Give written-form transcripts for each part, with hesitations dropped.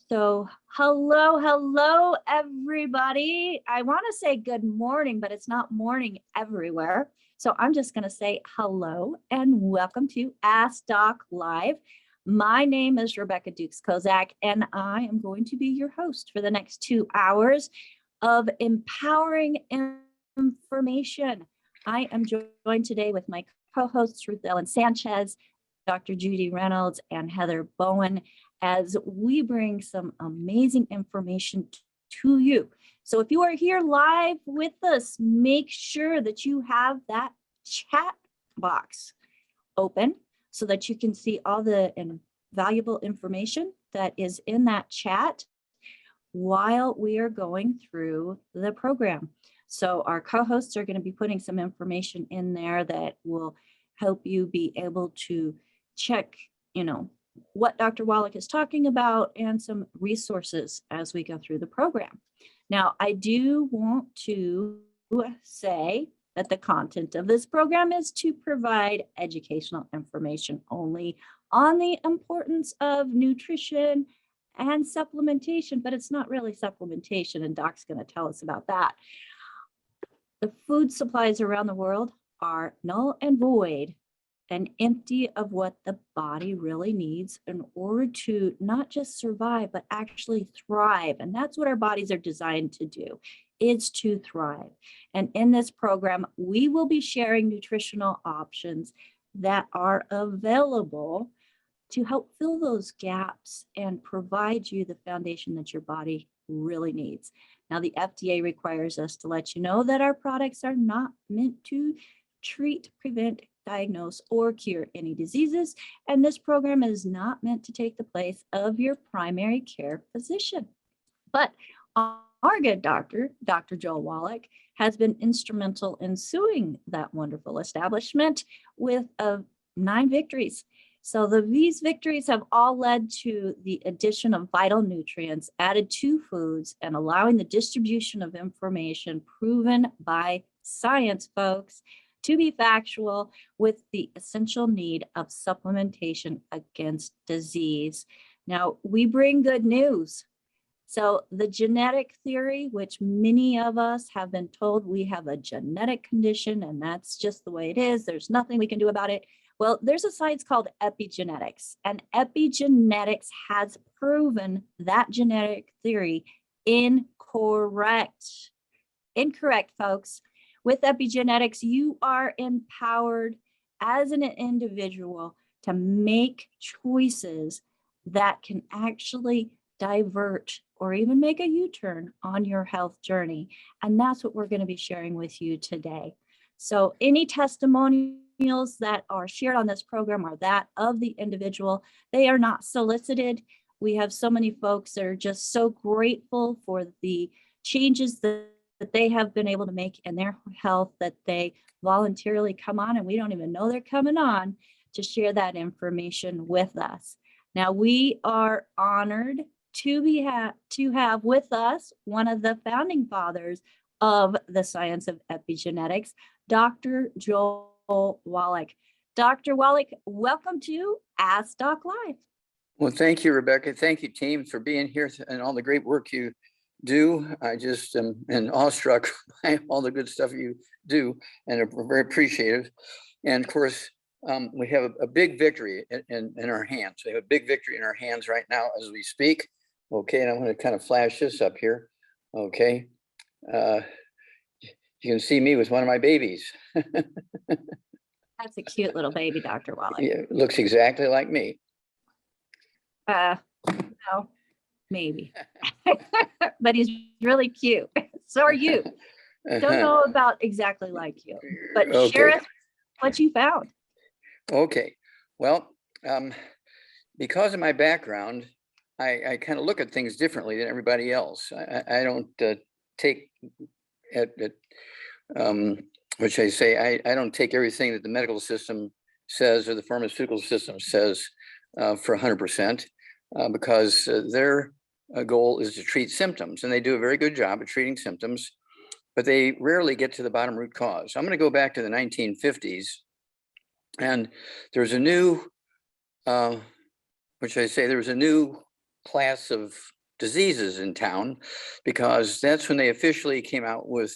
So hello, everybody. I want to say good morning, but it's not morning everywhere. So I'm just going to say hello and welcome to Ask Doc Live. My name is Rebecca Dukes-Kozak, and I am going to be your host for the next 2 hours of empowering information. I am joined today with my co-hosts, Ruth Ellen Sanchez, Dr. Judy Reynolds, and Heather Bowen, as we bring some amazing information to you. So if you are here live with us, make sure that you have that chat box open so that you can see all the valuable information that is in that chat while we are going through the program. So our co-hosts are going to be putting some information in there that will help you be able to check, what Dr. Wallach is talking about and some resources as we go through the program. Now, I do want to say that the content of this program is to provide educational information only on the importance of nutrition and supplementation, but it's not really supplementation, and Doc's going to tell us about that. The food supplies around the world are null and void and empty of what the body really needs in order to not just survive, but actually thrive. And that's what our bodies are designed to do, is to thrive. And in this program, we will be sharing nutritional options that are available to help fill those gaps and provide you the foundation that your body really needs. Now, the FDA requires us to let you know that our products are not meant to treat, prevent, diagnose, or cure any diseases, and this program is not meant to take the place of your primary care physician. But our good doctor, Dr. Joel Wallach, has been instrumental in suing that wonderful establishment with 9 victories. So these victories have all led to the addition of vital nutrients added to foods and allowing the distribution of information proven by science, folks, to be factual with the essential need of supplementation against disease. Now, we bring good news. So the genetic theory, which many of us have been told we have a genetic condition and that's just the way it is, there's nothing we can do about it. Well, there's a science called epigenetics, and epigenetics has proven that genetic theory incorrect. Incorrect, folks. With epigenetics, you are empowered as an individual to make choices that can actually divert or even make a U-turn on your health journey. And that's what we're going to be sharing with you today. So any testimonials that are shared on this program are that of the individual. They are not solicited. We have so many folks that are just so grateful for the changes that they have been able to make in their health that they voluntarily come on, and we don't even know they're coming on to share that information with us. Now, we are honored to have with us one of the founding fathers of the science of epigenetics, Dr. Joel Wallach. Dr. Wallach, welcome to Ask Doc Live. Well, thank you, Rebecca. Thank you, team, for being here and all the great work you do. I just am awestruck by all the good stuff you do and are very appreciative. And of course, we have a big victory in our hands. We have a big victory in our hands right now as we speak. Okay, and I'm going to kind of flash this up here. Okay, you can see me with one of my babies. That's a cute little baby, Dr. Wallach. Yeah, looks exactly like me. No, maybe. But he's really cute. So are you. Don't know about exactly like you, but share us what you found. Okay. Well, because of my background, I kind of look at things differently than everybody else. I don't take which I say, I don't take everything that the medical system says or the pharmaceutical system says for 100%, because their goal is to treat symptoms, and they do a very good job at treating symptoms, but they rarely get to the bottom root cause. I'm going to go back to the 1950s, and there's a new, there was a new class of diseases in town, because that's when they officially came out with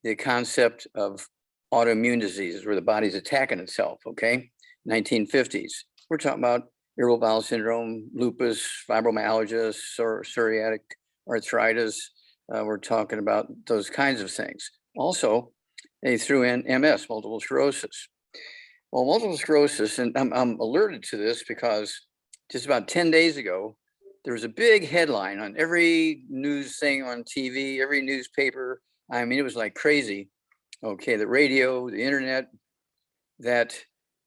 the concept of autoimmune diseases, where the body's attacking itself, okay? 1950s. We're talking about irritable bowel syndrome, lupus, fibromyalgia, psoriatic arthritis. We're talking about those kinds of things. Also, they threw in MS, multiple sclerosis. Well, multiple sclerosis, and I'm alerted to this because just about 10 days ago, there was a big headline on every news thing on TV, every newspaper. I mean, it was like crazy. Okay, the radio, the internet, that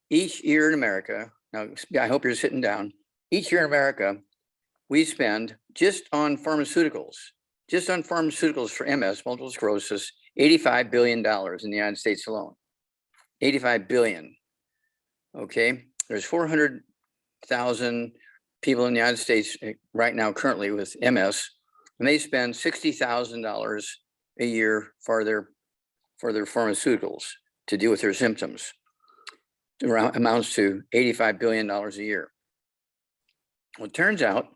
each year in America, now I hope you're sitting down, each year in America, we spend just on pharmaceuticals for MS, multiple sclerosis, $85 billion in the United States alone. 85 billion. Okay, there's 400,000 people in the United States right now currently with MS, and they spend $60,000 a year for their pharmaceuticals to deal with their symptoms. It amounts to $85 billion a year. Well, it turns out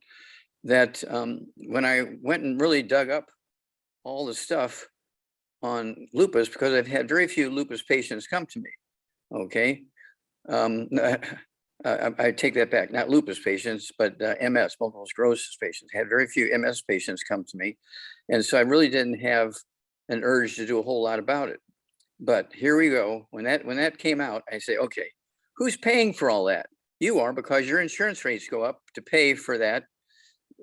that when I went and really dug up all the stuff on lupus, because I've had very few lupus patients come to me, okay? I take that back, not lupus patients, but MS, multiple sclerosis patients. I had very few MS patients come to me. And so I really didn't have an urge to do a whole lot about it. But here we go. When that came out, I say, okay, who's paying for all that? You are, because your insurance rates go up to pay for that,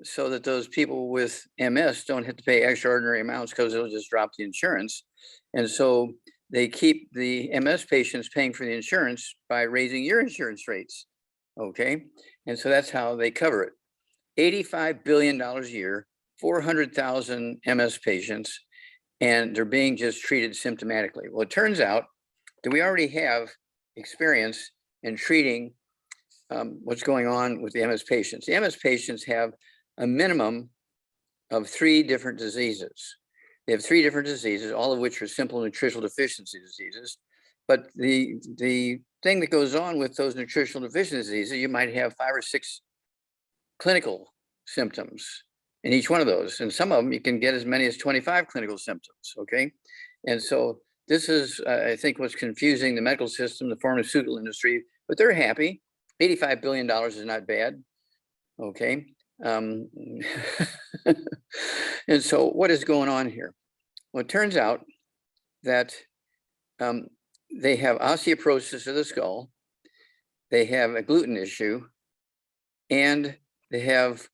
so that those people with MS don't have to pay extraordinary amounts, because it'll just drop the insurance. And so they keep the MS patients paying for the insurance by raising your insurance rates, okay? And so that's how they cover it. $85 billion a year, 400,000 MS patients, and they're being just treated symptomatically. Well, it turns out that we already have experience in treating what's going on with the MS patients. The MS patients have a minimum of 3 different diseases. They have 3 different diseases, all of which are simple nutritional deficiency diseases. But the thing that goes on with those nutritional deficiency diseases, you might have 5 or 6 clinical symptoms in each one of those. And some of them, you can get as many as 25 clinical symptoms, okay? And so this is, I think, what's confusing the medical system, the pharmaceutical industry, but they're happy. $85 billion is not bad, okay? And so what is going on here? Well, it turns out that they have osteoporosis of the skull, they have a gluten issue, and they have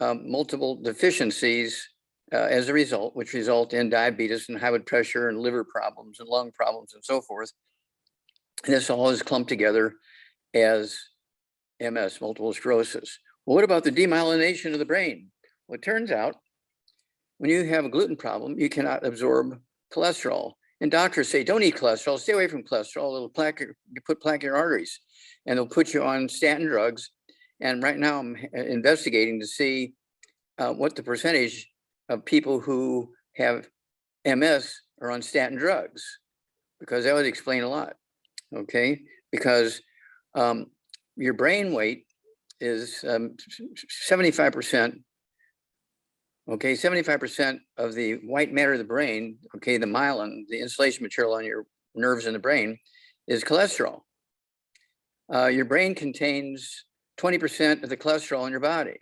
multiple deficiencies as a result, which result in diabetes and high blood pressure and liver problems and lung problems and so forth. And this all is clumped together as MS, multiple sclerosis. Well, what about the demyelination of the brain? Well, it turns out when you have a gluten problem, you cannot absorb cholesterol. And doctors say, don't eat cholesterol, stay away from cholesterol. It'll put plaque in your arteries, and they'll put you on statin drugs. And right now I'm investigating to see what the percentage of people who have MS are on statin drugs, because that would explain a lot, okay? Because your brain weight is 75%, okay? 75% of the white matter of the brain, okay, the myelin, the insulation material on your nerves in the brain, is cholesterol. Your brain contains 20% of the cholesterol in your body,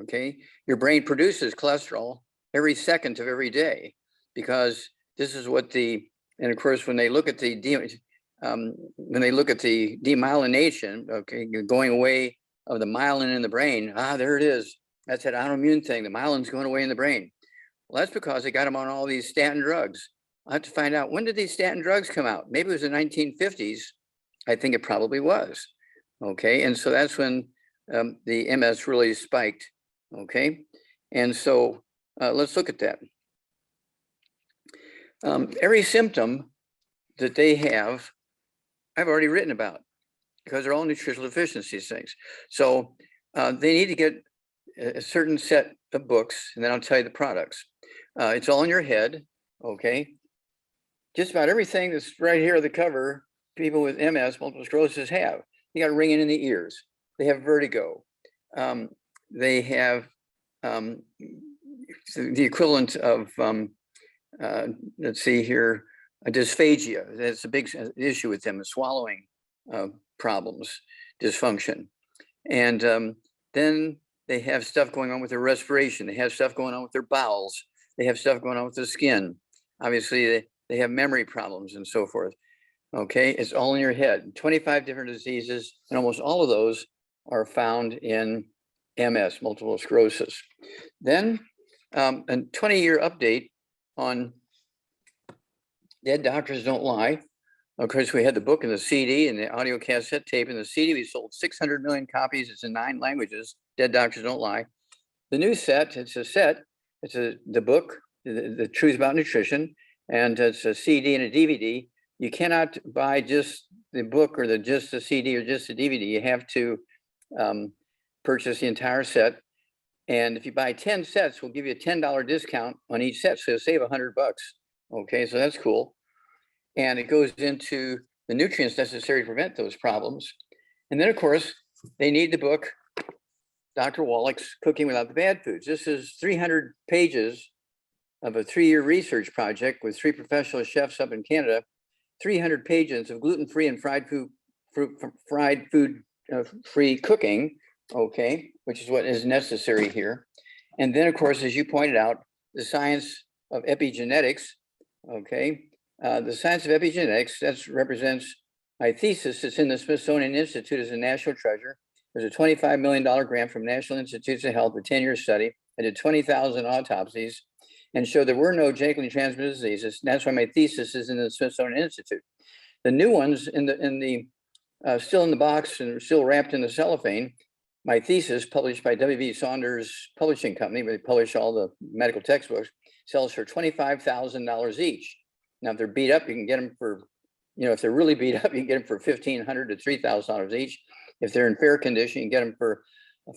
okay? Your brain produces cholesterol every second of every day, because this is what and of course, when they look at the demyelination, okay, going away of the myelin in the brain, there it is. That's that autoimmune thing. The myelin's going away in the brain. Well, that's because they got them on all these statin drugs. I have to find out, when did these statin drugs come out? Maybe it was the 1950s. I think it probably was. Okay, and so that's when the MS really spiked. Okay, and so let's look at that. Every symptom that they have, I've already written about, because they're all nutritional deficiencies things. So they need to get a certain set of books, and then I'll tell you the products. It's all in your head, okay? Just about everything that's right here on the cover, people with MS, multiple sclerosis have. You got ringing in the ears. They have vertigo. they have the equivalent of, let's see here, a dysphagia. That's a big issue with them, swallowing problems, dysfunction. And then they have stuff going on with their respiration. They have stuff going on with their bowels. They have stuff going on with the skin. Obviously, they have memory problems and so forth. Okay, it's all in your head. 25 different diseases, and almost all of those are found in MS, multiple sclerosis. Then a 20-year update on Dead Doctors Don't Lie. Of course, we had the book and the CD and the audio cassette tape and the CD. We sold 600 million copies. It's in 9 languages. Dead Doctors Don't Lie. The new set, it's a set. It's the book, the Truth About Nutrition, and it's a CD and a DVD. You cannot buy just the book or just the CD or just the DVD. You have to purchase the entire set. And if you buy 10 sets, we'll give you a $10 discount on each set. So save $100. Okay, so that's cool. And it goes into the nutrients necessary to prevent those problems. And then, of course, they need the book, Dr. Wallach's Cooking Without the Bad Foods. This is 300 pages of a 3-year research project with 3 professional chefs up in Canada, 300 pages of gluten-free and fried food free cooking, okay, which is what is necessary here. And then, of course, as you pointed out, the science of epigenetics, okay, the science of epigenetics, that represents my thesis. It's in the Smithsonian Institute as a national treasure. There's a $25 million grant from National Institutes of Health, a 10-year study. I did 20,000 autopsies and showed there were no genetically transmitted diseases. And that's why my thesis is in the Smithsonian Institute. The new ones still in the box and still wrapped in the cellophane, my thesis published by W.V. Saunders Publishing Company, where they publish all the medical textbooks, sells for $25,000 each. Now, if they're beat up, you can get them for, if they're really beat up, you can get them for $1,500 to $3,000 each. If they're in fair condition, you can get them for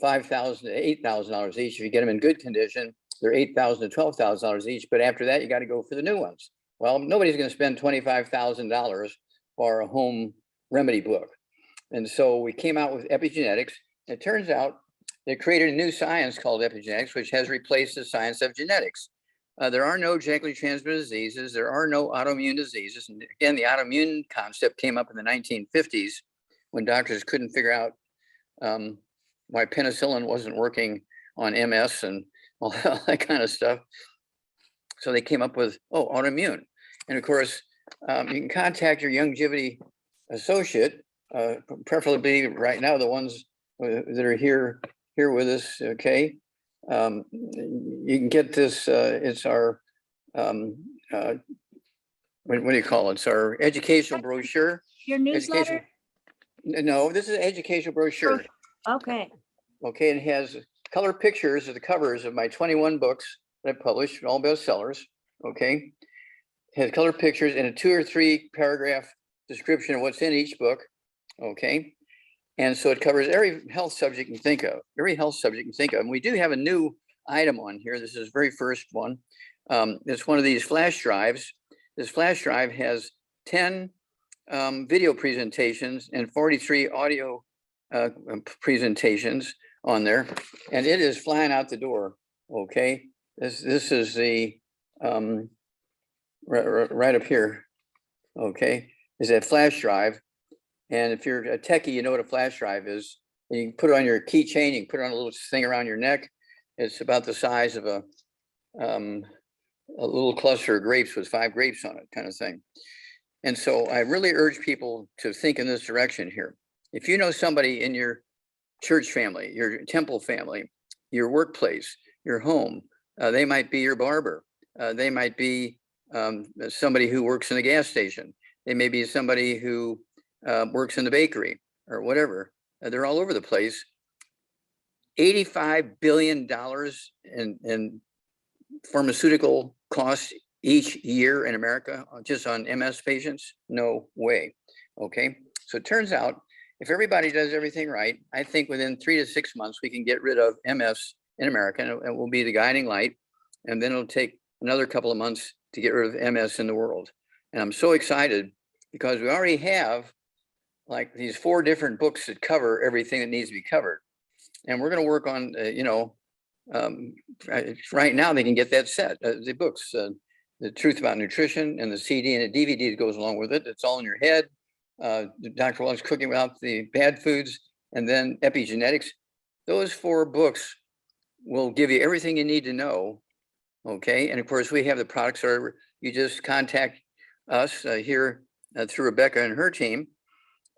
$5,000 to $8,000 each. If you get them in good condition, they're $8,000 to $12,000 each. But after that, you got to go for the new ones. Well, nobody's going to spend $25,000 for a home remedy book. And so we came out with epigenetics. It turns out they created a new science called epigenetics, which has replaced the science of genetics. There are no genetically transmitted diseases. There are no autoimmune diseases. And again, the autoimmune concept came up in the 1950s when doctors couldn't figure out why penicillin wasn't working on MS and all that kind of stuff. So they came up with, autoimmune. And of course, you can contact your Youngevity associate, preferably right now, the ones that are here with us, okay? You can get this, it's our, what do you call it? It's our educational brochure. Your newsletter? No, this is an educational brochure. Okay. Okay, and it has color pictures of the covers of my 21 books that I published, all bestsellers, okay? It has color pictures and a 2 or 3 paragraph description of what's in each book, okay? And so it covers every health subject you can think of, And we do have a new item on here. This is the very first one. It's one of these flash drives. This flash drive has 10 video presentations and 43 audio presentations on there. And it is flying out the door, okay? This is the, right up here, okay, is that flash drive. And if you're a techie, you know what a flash drive is. And you can put it on your keychain, you can put it on a little thing around your neck. It's about the size of a little cluster of grapes with 5 grapes on it, kind of thing. And so I really urge people to think in this direction here. If you know somebody in your church family, your temple family, your workplace, your home, they might be your barber. They might be somebody who works in the gas station. They may be somebody who works in the bakery or whatever. They're all over the place. $85 billion in pharmaceutical costs each year in America, just on MS patients? No way, okay? So it turns out, if everybody does everything right, I think within 3 to 6 months, we can get rid of MS in America, and it will be the guiding light. And then it'll take another couple of months to get rid of MS in the world. And I'm so excited because we already have like these 4 different books that cover everything that needs to be covered. And we're going to work on, right now they can get that set, the books, The Truth About Nutrition, and the CD and the DVD that goes along with it. It's all in your head. Dr. Wallach's Cooking Without the Bad Foods, and then Epigenetics. Those 4 books will give you everything you need to know. Okay. And of course, we have the products, or you just contact us here through Rebecca and her team,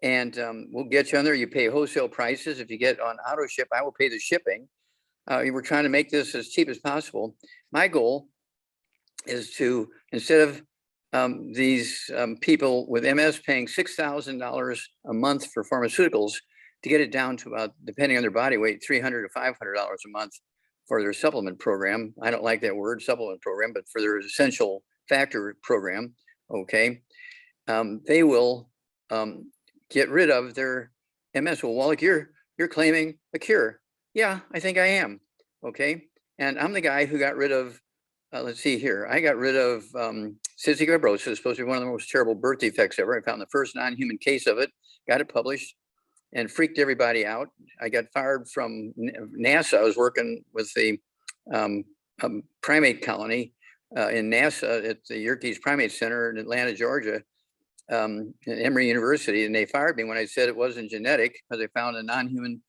and we'll get you on there. You pay wholesale prices. If you get on auto ship, I will pay the shipping. We're trying to make this as cheap as possible. My goal is to, instead of these people with MS paying $6,000 a month for pharmaceuticals, to get it down to about, depending on their body weight, $300 to $500 a month for their supplement program. I don't like that word, supplement program, but for their essential factor program, okay, they will get rid of their MS. Well, Wallach, you're claiming a cure. Yeah, I think I am. Okay, and I'm the guy who got rid of. Let's see here. I got rid of cystic fibrosis, supposed to be one of the most terrible birth defects ever. I found the first non-human case of it, got it published, and freaked everybody out. I got fired from NASA. I was working with the primate colony in NASA at the Yerkes Primate Center in Atlanta, Georgia, at Emory University, and they fired me when I said it wasn't genetic, because they found a non-human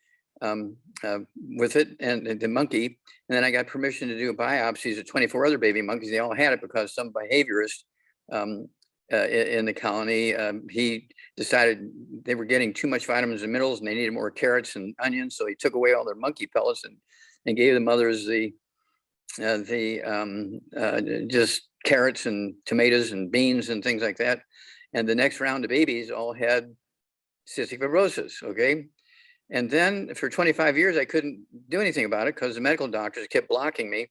with it, and the monkey. And then I got permission to do biopsies of 24 other baby monkeys. They all had it because some behaviorist in the colony, he decided they were getting too much vitamins and minerals, and they needed more carrots and onions. So he took away all their monkey pellets and gave the mothers just carrots and tomatoes and beans and things like that. And the next round of babies all had cystic fibrosis. Okay. And then for 25 years, I couldn't do anything about it because the medical doctors kept blocking me.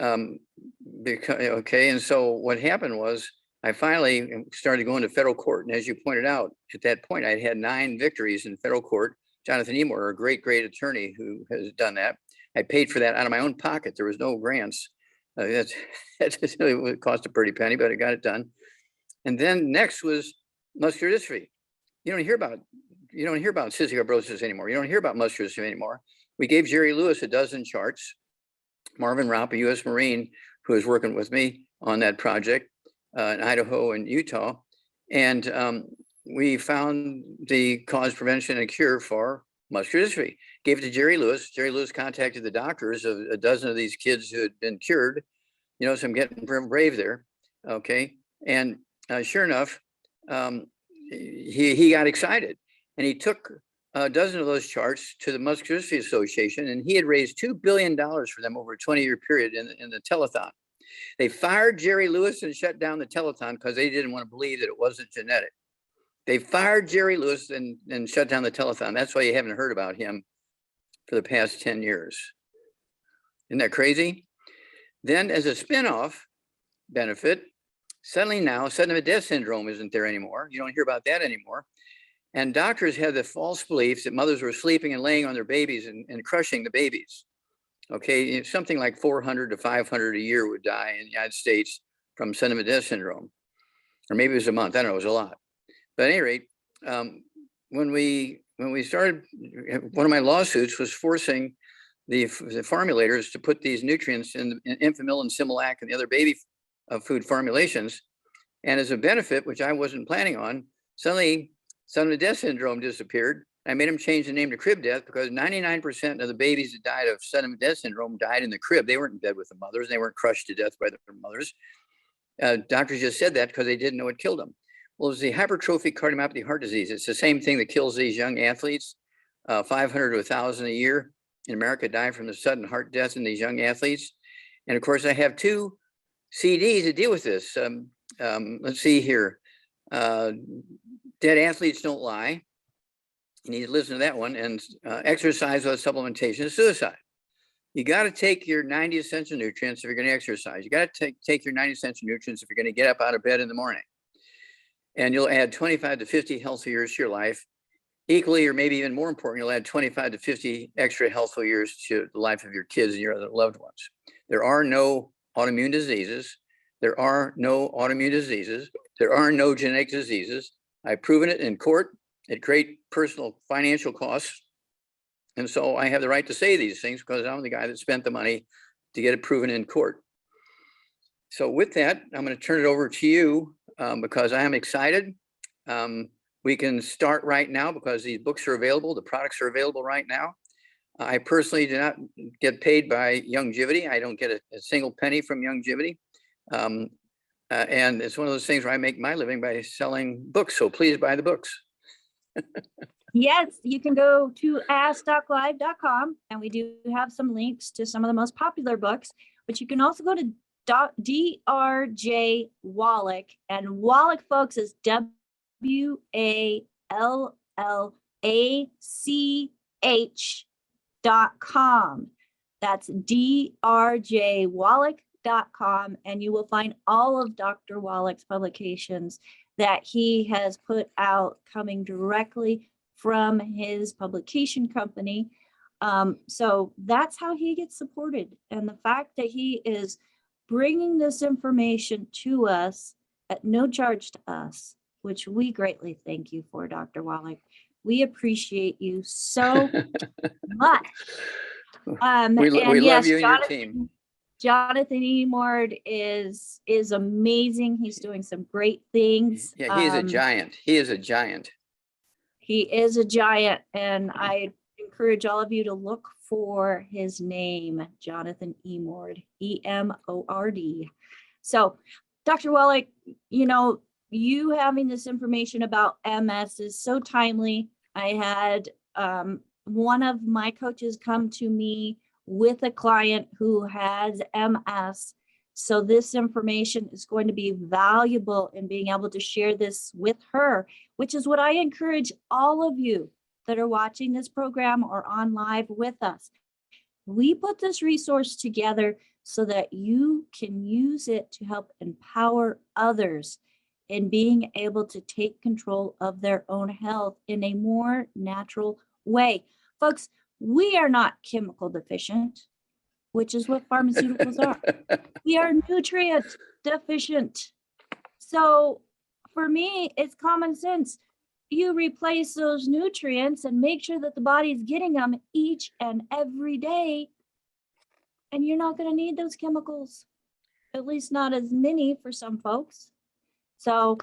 Okay. And so what happened was I finally started going to federal court. And as you pointed out, at that point, I had 9 victories in federal court. Jonathan Emor, a great, great attorney who has done that. I paid for that out of my own pocket. There was no grants. It cost a pretty penny, but I got it done. And then next was muscular dystrophy. You don't hear about cystic fibrosis anymore. You don't hear about muscular dystrophy anymore. We gave Jerry Lewis a dozen charts. Marvin Raup, a U.S. Marine, who is working with me on that project in Idaho and Utah. And we found the cause, prevention, and cure for muscular dystrophy. Gave it to Jerry Lewis. Jerry Lewis contacted the doctors of a dozen of these kids who had been cured. So I'm getting brave there. Okay. And sure enough, he got excited. And he took a dozen of those charts to the Muscular Dystrophy Association, and he had raised $2 billion for them over a 20-year period in the telethon. They fired Jerry Lewis and shut down the telethon because they didn't want to believe that it wasn't genetic. They fired Jerry Lewis and shut down the telethon. That's why you haven't heard about him for the past 10 years. Isn't that crazy? Then as a spinoff benefit, suddenly now sudden death syndrome isn't there anymore. You don't hear about that anymore. And doctors had the false beliefs that mothers were sleeping and laying on their babies and crushing the babies. Okay, something like 400 to 500 a year would die in the United States from sudden death syndrome. Or maybe it was a month, I don't know, it was a lot. But at any rate, when we started, one of my lawsuits was forcing the formulators to put these nutrients in Enfamil and Similac and the other baby food formulations. And as a benefit, which I wasn't planning on, suddenly sudden death syndrome disappeared. I made them change the name to crib death because 99% of the babies that died of sudden death syndrome died in the crib. They weren't in bed with the mothers. They weren't crushed to death by their mothers. Doctors just said that because they didn't know what killed them. Well, it's the hypertrophic cardiomyopathy heart disease. It's the same thing that kills these young athletes. 500 to 1,000 a year in America die from the sudden heart death in these young athletes. And of course, I have 2 CDs that deal with this. Let's see here. Dead Athletes Don't Lie. You need to listen to that one. And Exercise Without Supplementation is Suicide. You got to take your 90 essential nutrients if you're going to exercise. You got to take your 90 essential nutrients if you're going to get up out of bed in the morning. And you'll add 25 to 50 healthy years to your life. Equally, or maybe even more important, you'll add 25 to 50 extra healthful years to the life of your kids and your other loved ones. There are no autoimmune diseases. There are no autoimmune diseases. There are no genetic diseases. I've proven it in court at great personal financial costs. And so I have the right to say these things because I'm the guy that spent the money to get it proven in court. So with that, I'm going to turn it over to you because I am excited. We can start right now because these books are available. The products are available right now. I personally do not get paid by Youngevity. I don't get a single penny from Youngevity. And it's one of those things where I make my living by selling books. So please buy the books. Yes, you can go to askdoclive.com, and we do have some links to some of the most popular books, but you can also go to DRJ Wallach, and Wallach, folks, is WALLACH.com. That's drjwallach.com, and you will find all of Dr. Wallach's publications that he has put out coming directly from his publication company. So that's how he gets supported. And the fact that he is bringing this information to us at no charge to us, which we greatly thank you for, Dr. Wallach. We appreciate you so much. We love you and your team. Jonathan Emord is amazing. He's doing some great things. Yeah, he is a giant. He is a giant. He is a giant, and I encourage all of you to look for his name, Jonathan Emord, Emord. So, Dr. Wallach, you having this information about MS is so timely. I had one of my coaches come to me with a client who has MS. So this information is going to be valuable in being able to share this with her, which is what I encourage all of you that are watching this program or on live with us. We put this resource together so that you can use it to help empower others in being able to take control of their own health in a more natural way. Folks, we are not chemical deficient, which is what pharmaceuticals are. We are nutrient deficient. So for me, it's common sense. You replace those nutrients and make sure that the body is getting them each and every day, and you're not going to need those chemicals, at least not as many for some folks. So,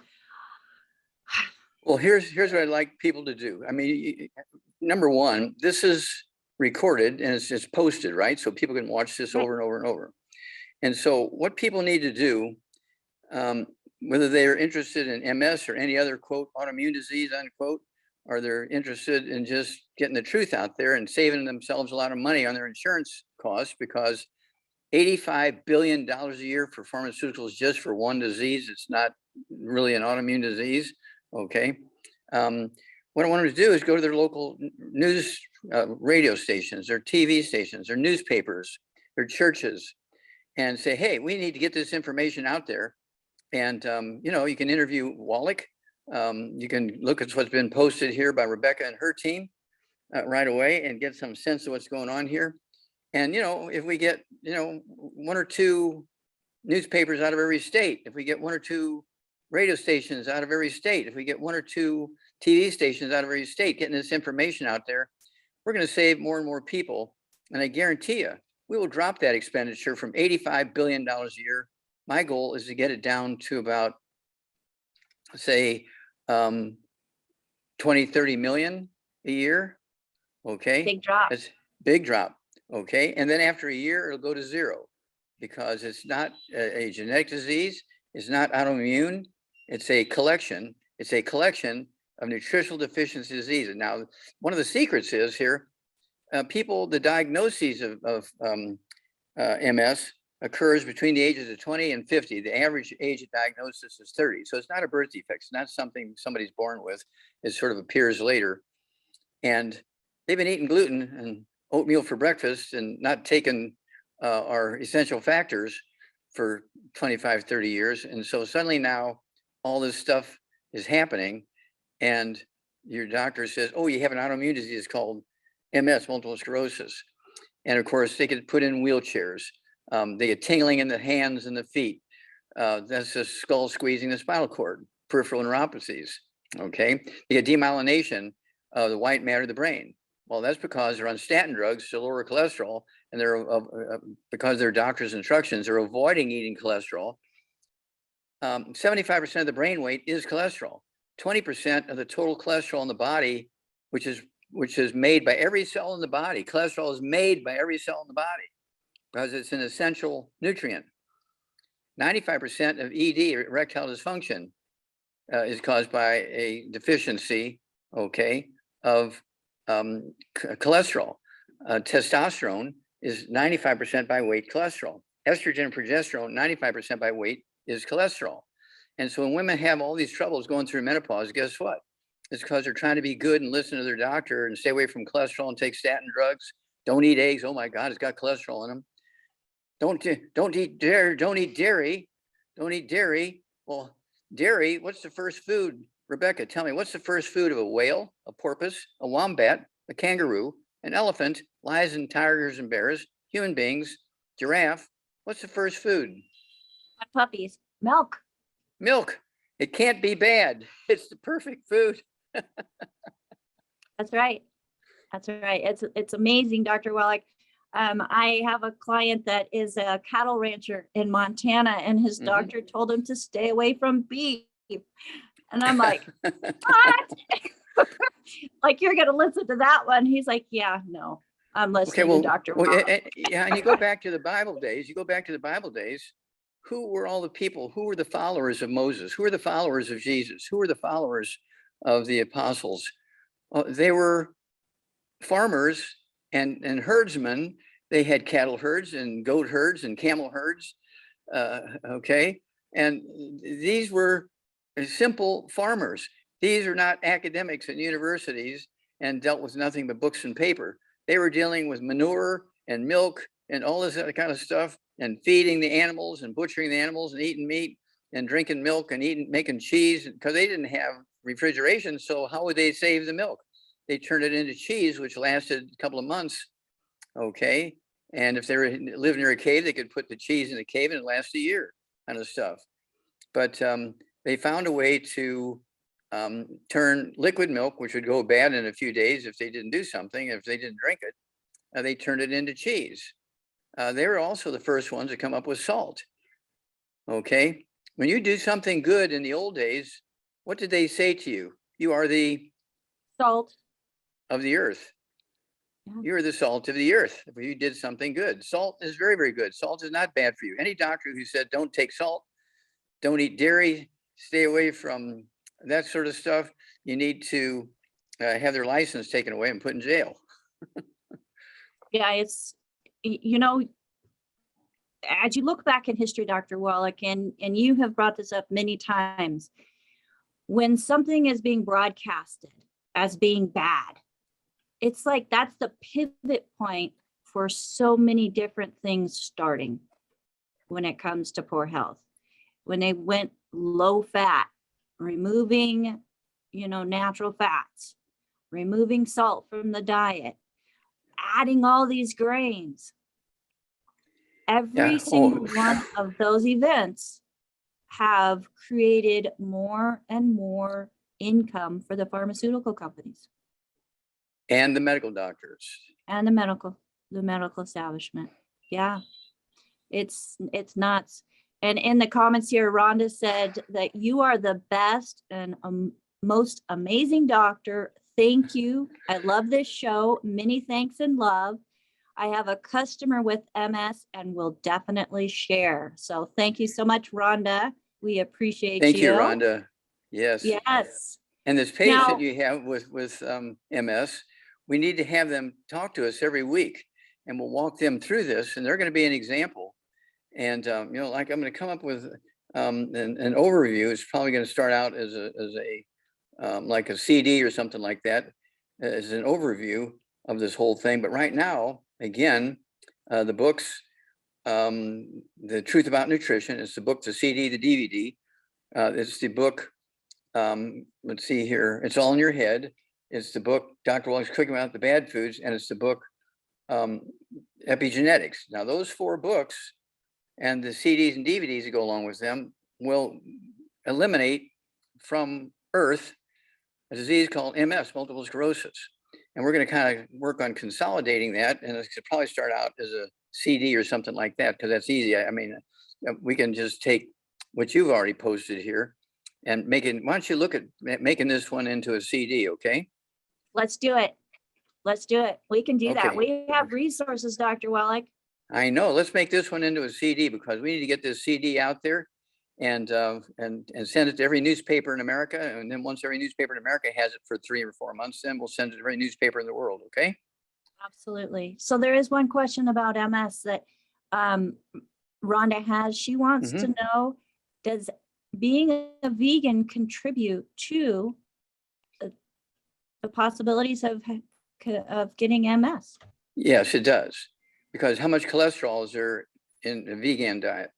well, here's what I'd like people to do. I mean, number one, this is recorded and it's just posted, right? So people can watch this over and over and over. And so what people need to do, whether they're interested in MS or any other, quote, autoimmune disease, unquote, or they're interested in just getting the truth out there and saving themselves a lot of money on their insurance costs, because $85 billion a year for pharmaceuticals just for one disease. It's not really an autoimmune disease, okay? What I want them to do is go to their local news radio stations, their TV stations, their newspapers, their churches, and say, hey, we need to get this information out there. And, you can interview Wallach. You can look at what's been posted here by Rebecca and her team right away and get some sense of what's going on here. And, if we get, one or two newspapers out of every state, if we get one or two radio stations out of every state, if we get one or two TV stations out of every state getting this information out there, we're going to save more and more people. And I guarantee you, we will drop that expenditure from $85 billion a year. My goal is to get it down to about, say, 20, 30 million a year. Okay. big drop. That's big drop. Okay. And then after a year, it'll go to zero because it's not a genetic disease. It's not autoimmune. It's a collection. It's a collection of nutritional deficiency diseases. Now, one of the secrets is here, the diagnoses of MS occurs between the ages of 20 and 50. The average age of diagnosis is 30. So it's not a birth defect. It's not something somebody's born with. It sort of appears later. And they've been eating gluten and oatmeal for breakfast and not taking our essential factors for 25, 30 years. And so suddenly now all this stuff is happening. And your doctor says, oh, you have an autoimmune disease called MS, multiple sclerosis. And of course, they get put in wheelchairs. They get tingling in the hands and the feet. That's just skull squeezing the spinal cord, peripheral neuropathies. Okay. They get demyelination of the white matter of the brain. Well, that's because they're on statin drugs to lower cholesterol, and they're because their doctor's instructions are avoiding eating cholesterol. 75% of the brain weight is cholesterol. 20% of the total cholesterol in the body, which is made by every cell in the body. Cholesterol is made by every cell in the body because it's an essential nutrient. 95% of ED, or erectile dysfunction, is caused by a deficiency, okay, of cholesterol. Testosterone is 95% by weight cholesterol. Estrogen and progesterone, 95% by weight, is cholesterol. And so when women have all these troubles going through menopause, guess what? It's because they're trying to be good and listen to their doctor and stay away from cholesterol and take statin drugs. Don't eat eggs. Oh my God, it's got cholesterol in them. Don't eat dairy. Don't eat dairy. Don't eat dairy. Well, dairy, what's the first food? Rebecca, tell me, what's the first food of a whale, a porpoise, a wombat, a kangaroo, an elephant, lions and tigers and bears, human beings, giraffe? What's the first food? Puppies. Milk. Milk. It can't be bad. It's the perfect food. That's right. That's right. It's amazing, Dr. Wallach. I have a client that is a cattle rancher in Montana, and his doctor told him to stay away from beef. And I'm like, what? Like, you're going to listen to that one? He's like, yeah, no, I'm listening to Dr. Wallach. Yeah, and you go back to the Bible days. Who were all the people? Who were the followers of Moses? Who were the followers of Jesus? Who were the followers of the apostles? They were farmers and herdsmen. They had cattle herds and goat herds and camel herds. Okay. And these were simple farmers. These are not academics at universities and dealt with nothing but books and paper. They were dealing with manure and milk and all this other kind of stuff, and feeding the animals and butchering the animals and eating meat and drinking milk and making cheese, because they didn't have refrigeration. So how would they save the milk? They turned it into cheese, which lasted a couple of months. Okay. And if they lived near a cave, they could put the cheese in the cave and it lasts a year, kind of stuff. But they found a way to turn liquid milk, which would go bad in a few days if they didn't do something, if they didn't drink it, they turned it into cheese. They were also the first ones to come up with salt. Okay. When you do something good in the old days, what did they say to you? You are the salt of the earth. Yeah. You're the salt of the earth. If you did something good, salt is very, very good. Salt is not bad for you. Any doctor who said, don't take salt, don't eat dairy, stay away from that sort of stuff, you need to have their license taken away and put in jail. Yeah, it's, you know, as you look back in history, Dr. Wallach, and you have brought this up many times, when something is being broadcasted as being bad, it's like that's the pivot point for so many different things starting when it comes to poor health. When they went low fat, removing, natural fats, removing salt from the diet, adding all these grains. Every single one of those events have created more and more income for the pharmaceutical companies. And the medical doctors. And the medical establishment. Yeah, it's nuts. And in the comments here, Rhonda said that you are the best and most amazing doctor. Thank you. I love this show. Many thanks and love. I have a customer with MS and will definitely share. So thank you so much, Rhonda. We appreciate you. Thank you, Rhonda. Yes. Yes. And this patient you have with MS, we need to have them talk to us every week, and we'll walk them through this, and they're going to be an example. And like I'm going to come up with an overview. It's probably going to start out as a like a CD or something like that, as an overview of this whole thing. But right now, again, the books, The Truth About Nutrition, it's the book, the CD, the DVD. It's the book, let's see here, It's All in Your Head. It's the book, Dr. Wallach's Cooking Without the Bad Foods, and it's the book, Epigenetics. Now, those 4 books and the CDs and DVDs that go along with them will eliminate from Earth a disease called MS, multiple sclerosis. And we're going to kind of work on consolidating that. And it could probably start out as a CD or something like that, because that's easy. I mean, we can just take what you've already posted here and why don't you look at making this one into a CD, okay? Let's do it. Let's do it. We can do that. Okay. We have resources, Dr. Wallach. I know. Let's make this one into a CD, because we need to get this CD out there and send it to every newspaper in America. And then once every newspaper in America has it for 3 or 4 months, then we'll send it to every newspaper in the world. Okay. Absolutely. So there is one question about MS that Rhonda has. She wants to know, does being a vegan contribute to the possibilities of getting MS? Yes, it does. Because how much cholesterol is there in a vegan diet?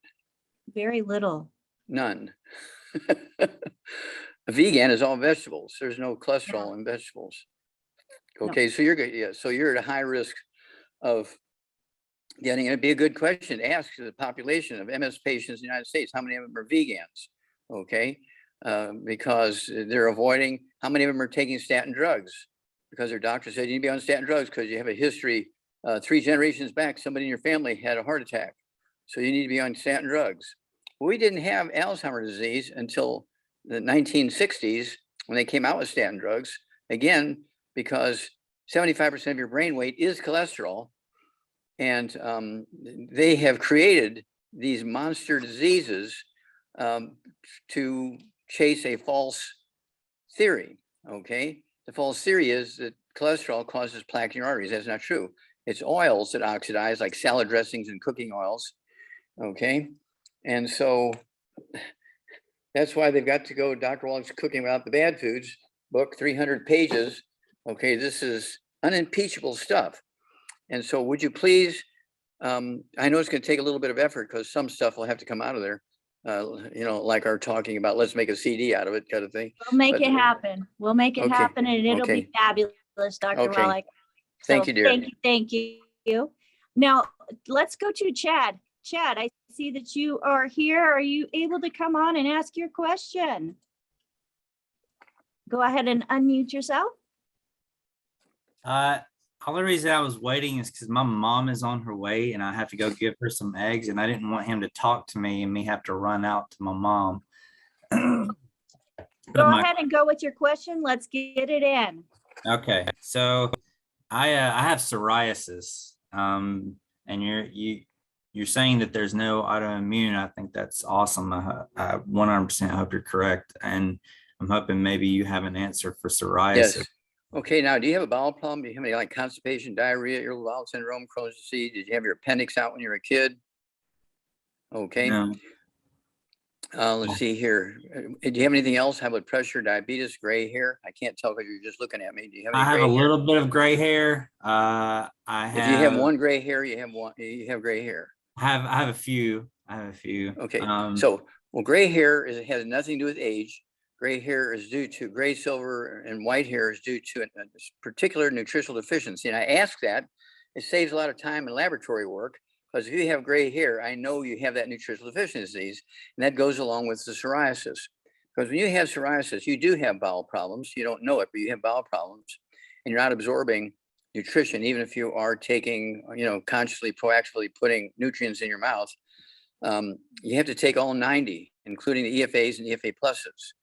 Very little. None. A vegan is all vegetables. There's no cholesterol in vegetables. Okay, so you're good. Yeah, so you're at a high risk of getting. It'd be a good question to ask the population of MS patients in the United States. How many of them are vegans? Okay, because they're avoiding. How many of them are taking statin drugs? Because their doctor said you need to be on statin drugs because you have a history. 3 generations back, somebody in your family had a heart attack, so you need to be on statin drugs. We didn't have Alzheimer's disease until the 1960s when they came out with statin drugs. Again, because 75% of your brain weight is cholesterol, and they have created these monster diseases to chase a false theory. Okay, the false theory is that cholesterol causes plaque in your arteries. That's not true. It's oils that oxidize, like salad dressings and cooking oils. Okay, and so that's why they've got to go. Dr. Wallach's Cooking Without the Bad Foods book, 300 pages. Okay, this is unimpeachable stuff. And so would you please, I know it's going to take a little bit of effort because some stuff will have to come out of there, like our talking about, let's make a CD out of it kind of thing. We'll make it happen. We'll make it happen, and it'll be fabulous, Dr. Wallach. So thank you, dear. Thank you. Now, let's go to Chad. Chad, I see that you are here. Are you able to come on and ask your question? Go ahead and unmute yourself. Only reason I was waiting is because my mom is on her way and I have to go give her some eggs, and I didn't want him to talk to me and me have to run out to my mom. Go ahead and go with your question. Let's get it in. Okay, so I have psoriasis, and you're saying that there's no autoimmune. I think that's awesome. I 100% hope you're correct, and I'm hoping maybe you have an answer for psoriasis. Yes. Okay, now, do you have a bowel problem? Do you have any like constipation, diarrhea, irritable bowel syndrome, Crohn's disease? Did you have your appendix out when you were a kid? Okay. No. Let's see here. Do you have anything else? How about pressure, diabetes, gray hair? I can't tell because you're just looking at me. Do you have any I have gray a hair? little bit of gray hair. If you have one gray hair, you have gray hair. I have a few. Okay. Well, gray hair has nothing to do with age. Gray hair is due to gray, silver, and white hair is due to a particular nutritional deficiency. And I ask that. It saves a lot of time in laboratory work, because if you have gray hair, I know you have that nutritional deficiency, and that goes along with the psoriasis. Because when you have psoriasis, you do have bowel problems. You don't know it, but you have bowel problems, and you're not absorbing nutrition, even if you are taking, consciously, proactively putting nutrients in your mouth. You have to take all 90, including the EFAs and EFA pluses.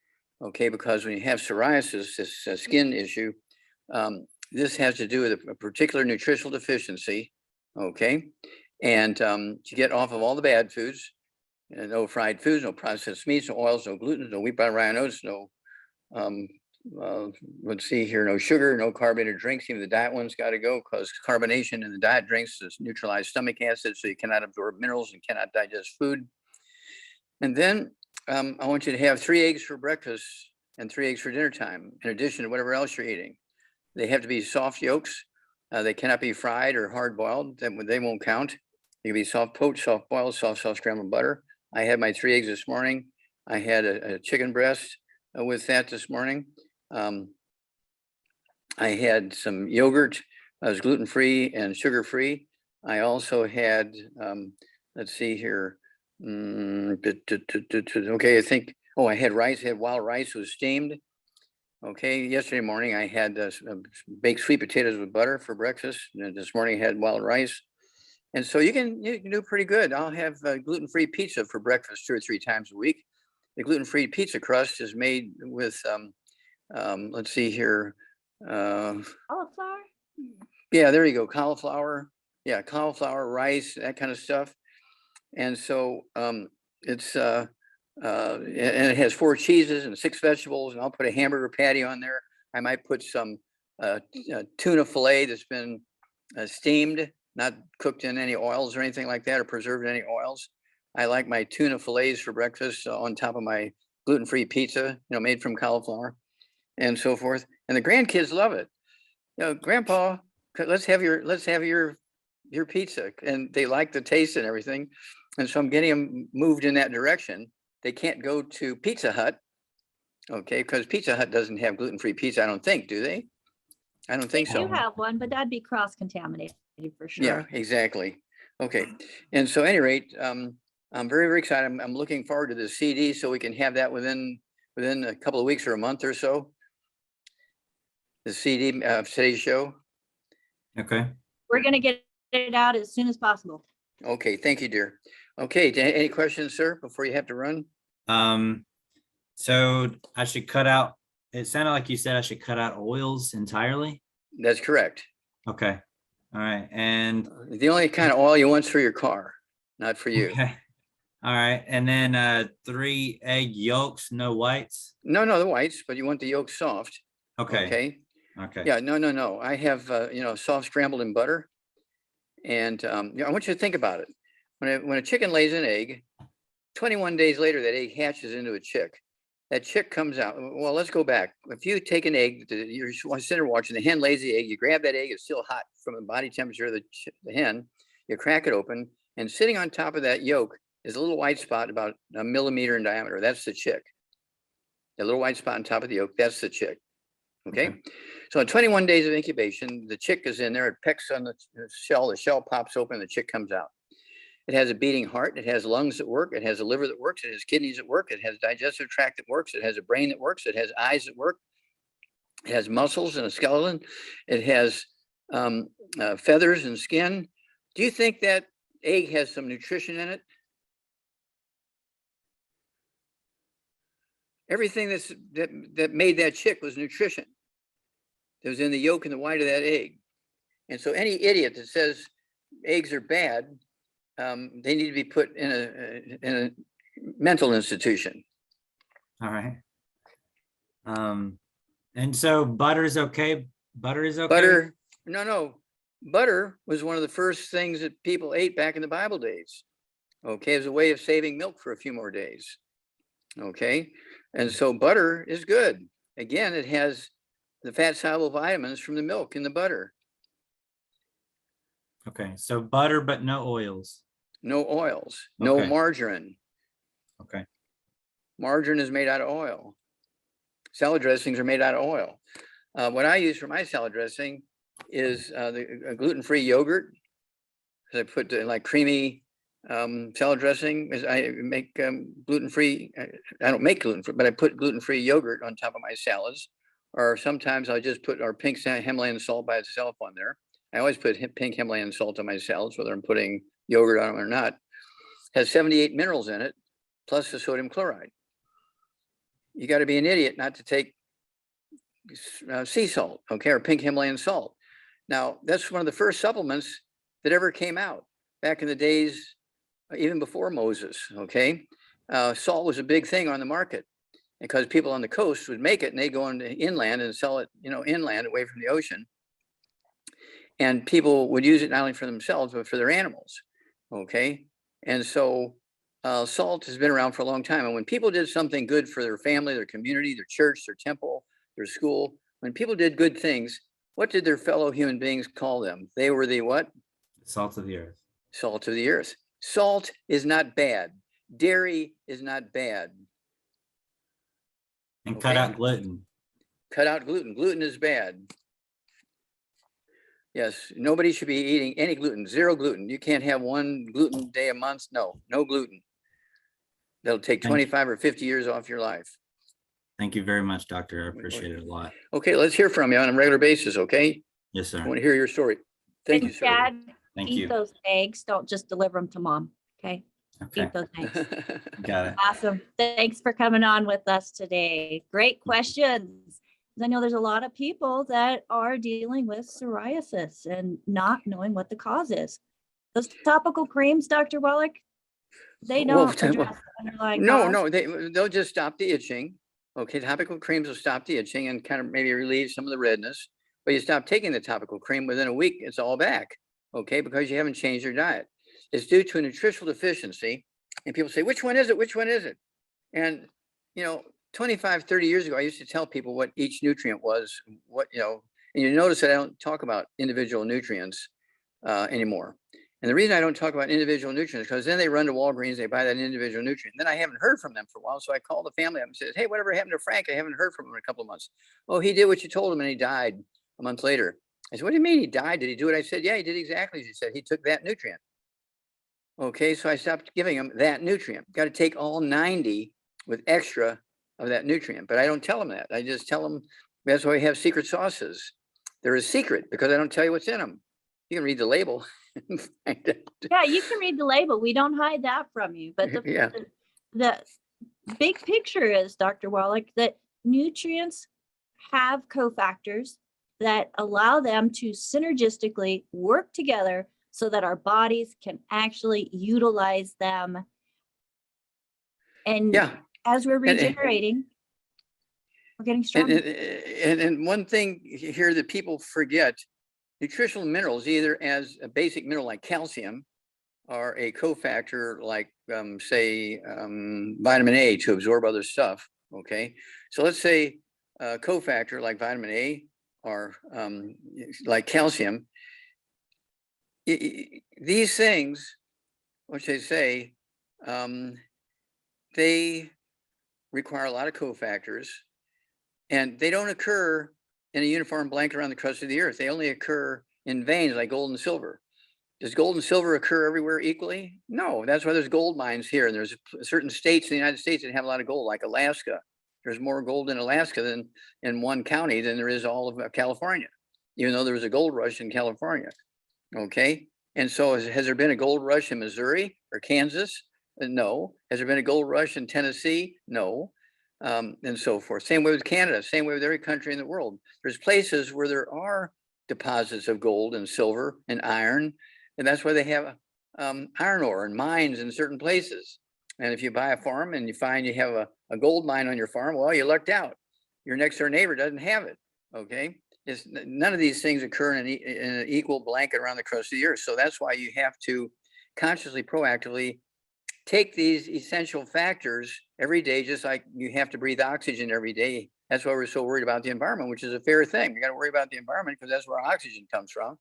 Okay, because when you have psoriasis, this skin issue, this has to do with a particular nutritional deficiency. Okay, and to get off of all the bad foods, no fried foods, no processed meats, no oils, no gluten, no wheat, bran, rye, oats, no, let's see here, no sugar, no carbonated drinks. Even the diet ones got to go, because carbonation in the diet drinks is neutralized stomach acid, so you cannot absorb minerals and cannot digest food. And then I want you to have 3 eggs for breakfast and 3 eggs for dinner time, in addition to whatever else you're eating. They have to be soft yolks. They cannot be fried or hard boiled. They won't count. They can be soft poached, soft boiled, soft scrambled butter. I had my 3 eggs this morning. I had a chicken breast with that this morning. I had some yogurt. I was gluten-free and sugar-free. I also had, let's see here. Okay, I had rice. I had wild rice. It was steamed. Okay, yesterday morning I had baked sweet potatoes with butter for breakfast. And this morning I had wild rice. And so you can do pretty good. I'll have gluten-free pizza for breakfast 2 or 3 times a week. The gluten-free pizza crust is made with, let's see here. Cauliflower? Yeah, there you go. Cauliflower. Yeah, cauliflower, rice, that kind of stuff. And so it's, and it has 4 cheeses and 6 vegetables, and I'll put a hamburger patty on there. I might put some tuna fillet that's been steamed, not cooked in any oils or anything like that, or preserved in any oils. I like my tuna fillets for breakfast on top of my gluten-free pizza, made from cauliflower and so forth. And the grandkids love it. Grandpa, let's have your pizza. And they like the taste and everything. And so I'm getting them moved in that direction. They can't go to Pizza Hut, okay, because Pizza Hut doesn't have gluten-free pizza, I don't think, do they? I don't think so. You have one, but that'd be cross-contaminated for sure. Yeah, exactly. Okay. And so at any rate, I'm very, very excited. I'm looking forward to the CD so we can have that within a couple of weeks or a month or so. The CD of today's show. Okay. We're going to get it out as soon as possible. Okay. Thank you, dear. Okay. Any questions, sir, before you have to run? So I should cut out, it sounded like you said I should cut out oils entirely. That's correct. Okay. All right. And the only kind of oil you want is for your car, not for you. okay. All right. And then 3 egg yolks, no whites. No, the whites, but you want the yolk soft. Okay. Okay. Yeah, no. I have soft scrambled in butter. And I want you to think about it. When a chicken lays an egg, 21 days later, that egg hatches into a chick. That chick comes out. Well, let's go back. If you take an egg, you're sitting there watching, the hen lays the egg, you grab that egg, it's still hot from the body temperature of the hen, you crack it open, and sitting on top of that yolk is a little white spot about 1 millimeter in diameter. That's the chick. The little white spot on top of the yolk, that's the chick. Okay. So in 21 days of incubation, the chick is in there, it pecks on the shell pops open, the chick comes out. It has a beating heart, it has lungs that work, it has a liver that works, it has kidneys that work, it has digestive tract that works, it has a brain that works, it has eyes that work, it has muscles and a skeleton, it has feathers and skin. Do you think that egg has some nutrition in it? Everything that made that chick was nutrition. It was in the yolk and the white of that egg. And so any idiot that says eggs are bad, they need to be put in a mental institution. All right. And so butter is okay. Butter is okay. Butter, no. Butter was one of the first things that people ate back in the Bible days. Okay, as a way of saving milk for a few more days. Okay, and so butter is good. Again, it has the fat soluble vitamins from the milk in the butter. Okay, so butter, but no oils. No oils, no margarine. Okay. Margarine is made out of oil. Salad dressings are made out of oil. What I use for my salad dressing is the gluten-free yogurt. I put like creamy salad dressing. I make gluten-free. I don't make gluten-free, but I put gluten-free yogurt on top of my salads. Or sometimes I just put our pink Himalayan salt by itself on there. I always put pink Himalayan salt on my salads, whether I'm putting yogurt on them or not. It has 78 minerals in it, plus the sodium chloride. You got to be an idiot not to take sea salt, okay, or pink Himalayan salt. Now, that's one of the first supplements that ever came out back in the days, even before Moses, okay? Salt was a big thing on the market because people on the coast would make it and they go into inland and sell it, inland away from the ocean. And people would use it not only for themselves, but for their animals, okay? And so salt has been around for a long time. And when people did something good for their family, their community, their church, their temple, their school, when people did good things, what did their fellow human beings call them? They were the what? Salt of the earth. Salt of the earth. Salt is not bad. Dairy is not bad. And cut out gluten. Cut out gluten. Gluten is bad. Yes, nobody should be eating any gluten, 0 gluten. You can't have 1 gluten day a month. No gluten. That'll take 25 or 50 years off your life. Thank you very much, doctor. I appreciate it a lot. Okay, let's hear from you on a regular basis, okay? Yes, I sir. want to hear your story. Thank you, And sir. Dad, Thank eat you. those eggs. Don't just deliver them to mom. Okay. Okay, Eat those eggs. got it. Awesome. Thanks for coming on with us today. Great questions. I know there's a lot of people that are dealing with psoriasis and not knowing what the cause is. Those topical creams, Dr. Wallach, they Well, don't address the underlying No, cause. no, they'll just stop the itching. Okay, topical creams will stop the itching and kind of maybe relieve some of the redness. But you stop taking the topical cream, within a week, it's all back. Okay, because you haven't changed your diet. It's due to a nutritional deficiency. And people say, which one is it? Which one is it? And, 25, 30 years ago, I used to tell people what each nutrient was, and you notice that I don't talk about individual nutrients anymore. And the reason I don't talk about individual nutrients is because then they run to Walgreens, they buy that individual nutrient. Then I haven't heard from them for a while. So I call the family up and says, hey, whatever happened to Frank? I haven't heard from him in a couple of months. Oh, he did what you told him and he died a month later. I said, what do you mean he died? Did he do it? I said, yeah, he did exactly as you said. He took that nutrient. Okay, so I stopped giving him that nutrient. Got to take all 90 with extra of that nutrient. But I don't tell them that. I just tell them that's why we have secret sauces. They're a secret because I don't tell you what's in them. You can read the label. Yeah, you can read the label. We don't hide that from you. But Yeah. the big picture is, Dr. Wallach, that nutrients have cofactors that allow them to synergistically work together so that our bodies can actually utilize them. And Yeah. as we're regenerating, we're getting stronger. And one thing here that people forget, nutritional minerals, either as a basic mineral like calcium or a cofactor like, say, vitamin A to absorb other stuff. Okay. So let's say a cofactor like vitamin A or like calcium. These things, which they say, they require a lot of cofactors, and they don't occur in a uniform blanket around the crust of the earth. They only occur in veins like gold and silver. Does gold and silver occur everywhere equally? No, that's why there's gold mines here. And there's certain states in the United States that have a lot of gold, like Alaska. There's more gold in Alaska than in one county than there is all of California, even though there was a gold rush in California. Okay. And so has there been a gold rush in Missouri or Kansas? No. Has there been a gold rush in Tennessee? No. And so forth. Same way with Canada, same way with every country in the world. There's places where there are deposits of gold and silver and iron. And that's why they have iron ore and mines in certain places. And if you buy a farm and you find you have a gold mine on your farm, well, you lucked out. Your next door neighbor doesn't have it. Okay. None of these things occur in an equal blanket around the crust of the earth. So that's why you have to consciously, proactively take these essential factors every day, just like you have to breathe oxygen every day. That's why we're so worried about the environment, which is a fair thing. We got to worry about the environment because that's where oxygen comes from.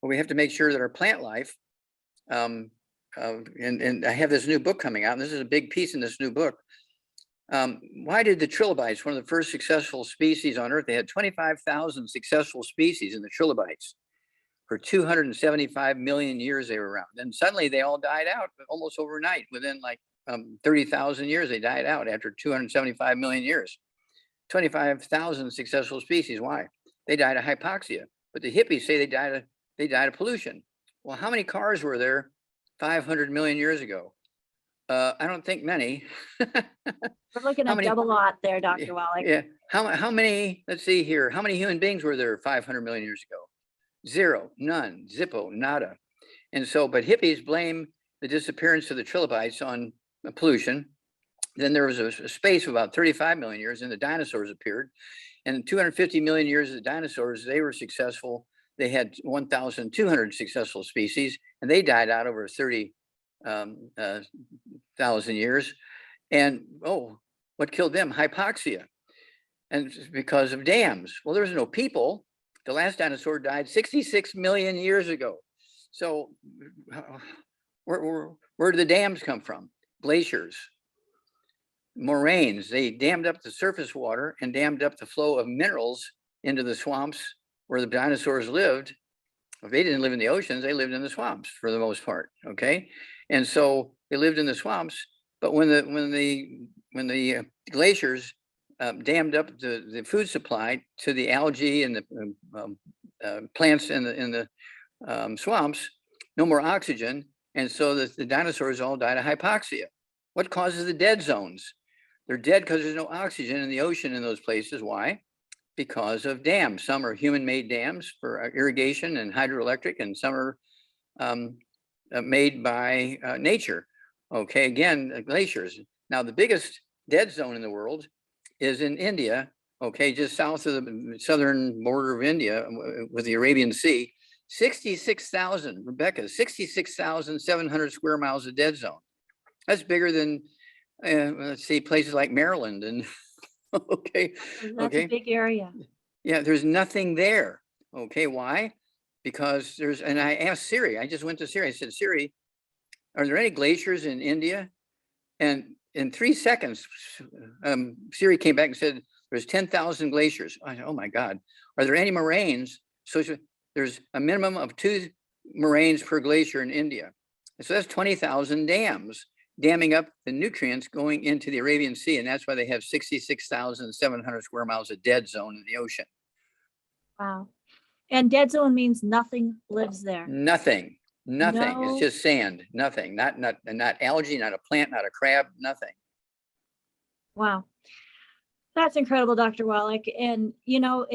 But we have to make sure that our plant life, and I have this new book coming out, and this is a big piece in this new book. Why did the trilobites, one of the first successful species on Earth, they had 25,000 successful species in the trilobites. For 275 million years they were around. Then suddenly they all died out almost overnight. Within like 30,000 years, they died out after 275 million years. 25,000 successful species. Why? They died of hypoxia. But the hippies say they died of pollution. Well, how many cars were there 500 million years ago? I don't think many. We're looking at double lot there, Dr. Wallach. Yeah. How many, let's see here. How many human beings were there 500 million years ago? Zero, none, zippo, nada. And so, but hippies blame the disappearance of the trilobites on pollution. Then there was a space of about 35 million years and the dinosaurs appeared. And 250 million years of the dinosaurs, they were successful. They had 1,200 successful species and they died out over 30,000 years. And what killed them? Hypoxia. And it's because of dams. Well, there was no people. The last dinosaur died 66 million years ago. So where did the dams come from? Glaciers, moraines. They dammed up the surface water and dammed up the flow of minerals into the swamps where the dinosaurs lived. If they didn't live in the oceans, they lived in the swamps for the most part. Okay. And so they lived in the swamps, but when the glaciers dammed up the food supply to the algae and the plants in the swamps, no more oxygen. And so the dinosaurs all died of hypoxia. What causes the dead zones? They're dead because there's no oxygen in the ocean in those places. Why? Because of dams. Some are human-made dams for irrigation and hydroelectric, and some are made by nature. Okay, again, glaciers. Now, the biggest dead zone in the world is in India, okay, just south of the southern border of India with the Arabian Sea. 66,000, Rebecca, 66,700 square miles of dead zone. That's bigger than, let's see, places like Maryland. And okay. That's a big area. Yeah, there's nothing there. Okay, why? Because there's, and I asked Siri, I just went to Siri, I said, Siri, are there any glaciers in India? And in 3 seconds, Siri came back and said, there's 10,000 glaciers. I said, oh my God. Are there any moraines? So there's a minimum of 2 moraines per glacier in India. And so that's 20,000 dams damming up the nutrients going into the Arabian Sea. And that's why they have 66,700 square miles of dead zone in the ocean. Wow. And dead zone means nothing lives there. Nothing. Nothing. No. It's just sand. Nothing. Not algae, not a plant, not a crab, nothing. Wow. That's incredible, Dr. Wallach. And you know,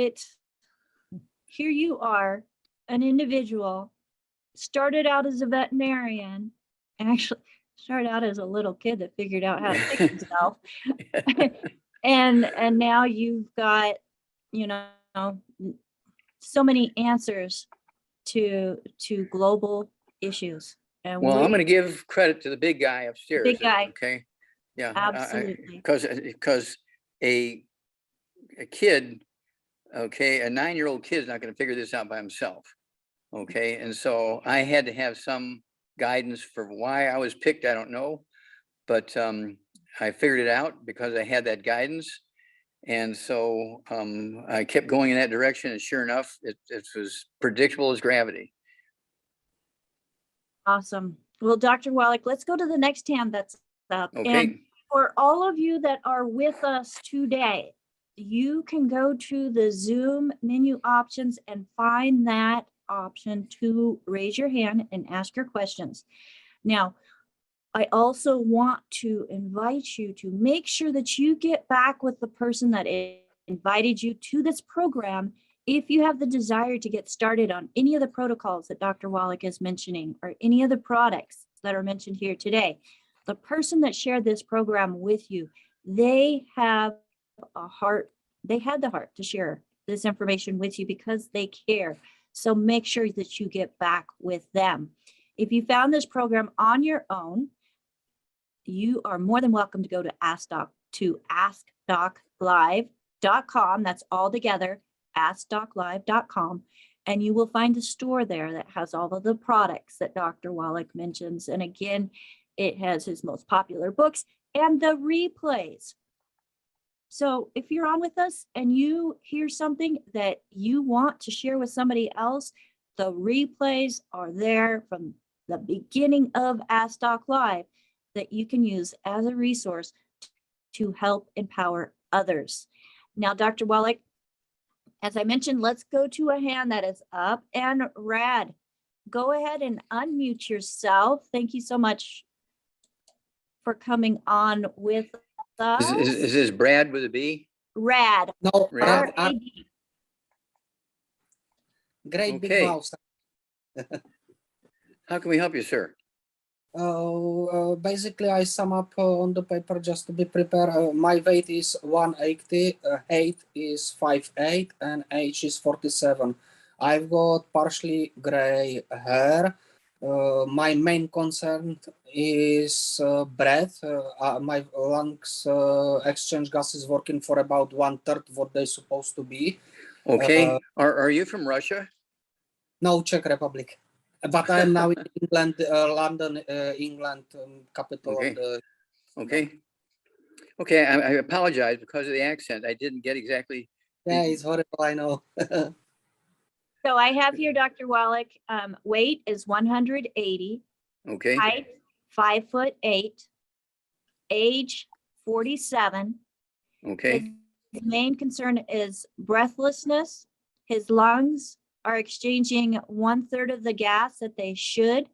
here you are, an individual, started out as a veterinarian, and actually started out as a little kid that figured out how to fix himself. and now you've got, you know, so many answers to global issues. And well, I'm going to give credit to the big guy upstairs. Big guy. Okay. Yeah. Absolutely. Because a kid, okay, a 9-year-old kid is not going to figure this out by himself. Okay. And so I had to have some guidance for why I was picked. I don't know, but I figured it out because I had that guidance. And so I kept going in that direction, and sure enough, it was predictable as gravity. Awesome. Well, Dr. Wallach, let's go to the next hand that's up. Okay. And for all of you that are with us today, you can go to the Zoom menu options and find that option to raise your hand and ask your questions. Now, I also want to invite you to make sure that you get back with the person that invited you to this program if you have the desire to get started on any of the protocols that Dr. Wallach is mentioning or any of the products that are mentioned here today. The person that shared this program with you, they have a heart, they had the heart to share this information with you because they care. So make sure that you get back with them. If you found this program on your own, you are more than welcome to go to askdoclive.com. That's all together, askdoclive.com. And you will find a store there that has all of the products that Dr. Wallach mentions. And again, it has his most popular books and the replays. So if you're on with us and you hear something that you want to share with somebody else, the replays are there from the beginning of Ask Doc Live that you can use as a resource to help empower others. Now, Dr. Wallach, as I mentioned, let's go to a hand that is up and rad. Go ahead and unmute yourself. Thank you so much for coming on with us. Is this Brad with a B? Rad. No, Rad. R-A-D. Great Okay. big mouse. How can we help you, sir? Basically, I sum up on the paper just to be prepared. My weight is 180, height is 5'8", and age is 47. I've got partially gray hair. My main concern is breath. My lungs exchange gas is working for about 1/3 what they're supposed to be. Okay. Are you from Russia? No, Czech Republic. But I'm now in England, London, England, capital Okay. of the... Okay. Okay, I apologize because of the accent. I didn't get exactly. Yeah, it's horrible, I know. So I have here, Dr. Wallach, weight is 180, Okay. height 5'8", age 47. Okay. His main concern is breathlessness. His lungs are exchanging 1/3 of the gas that they should.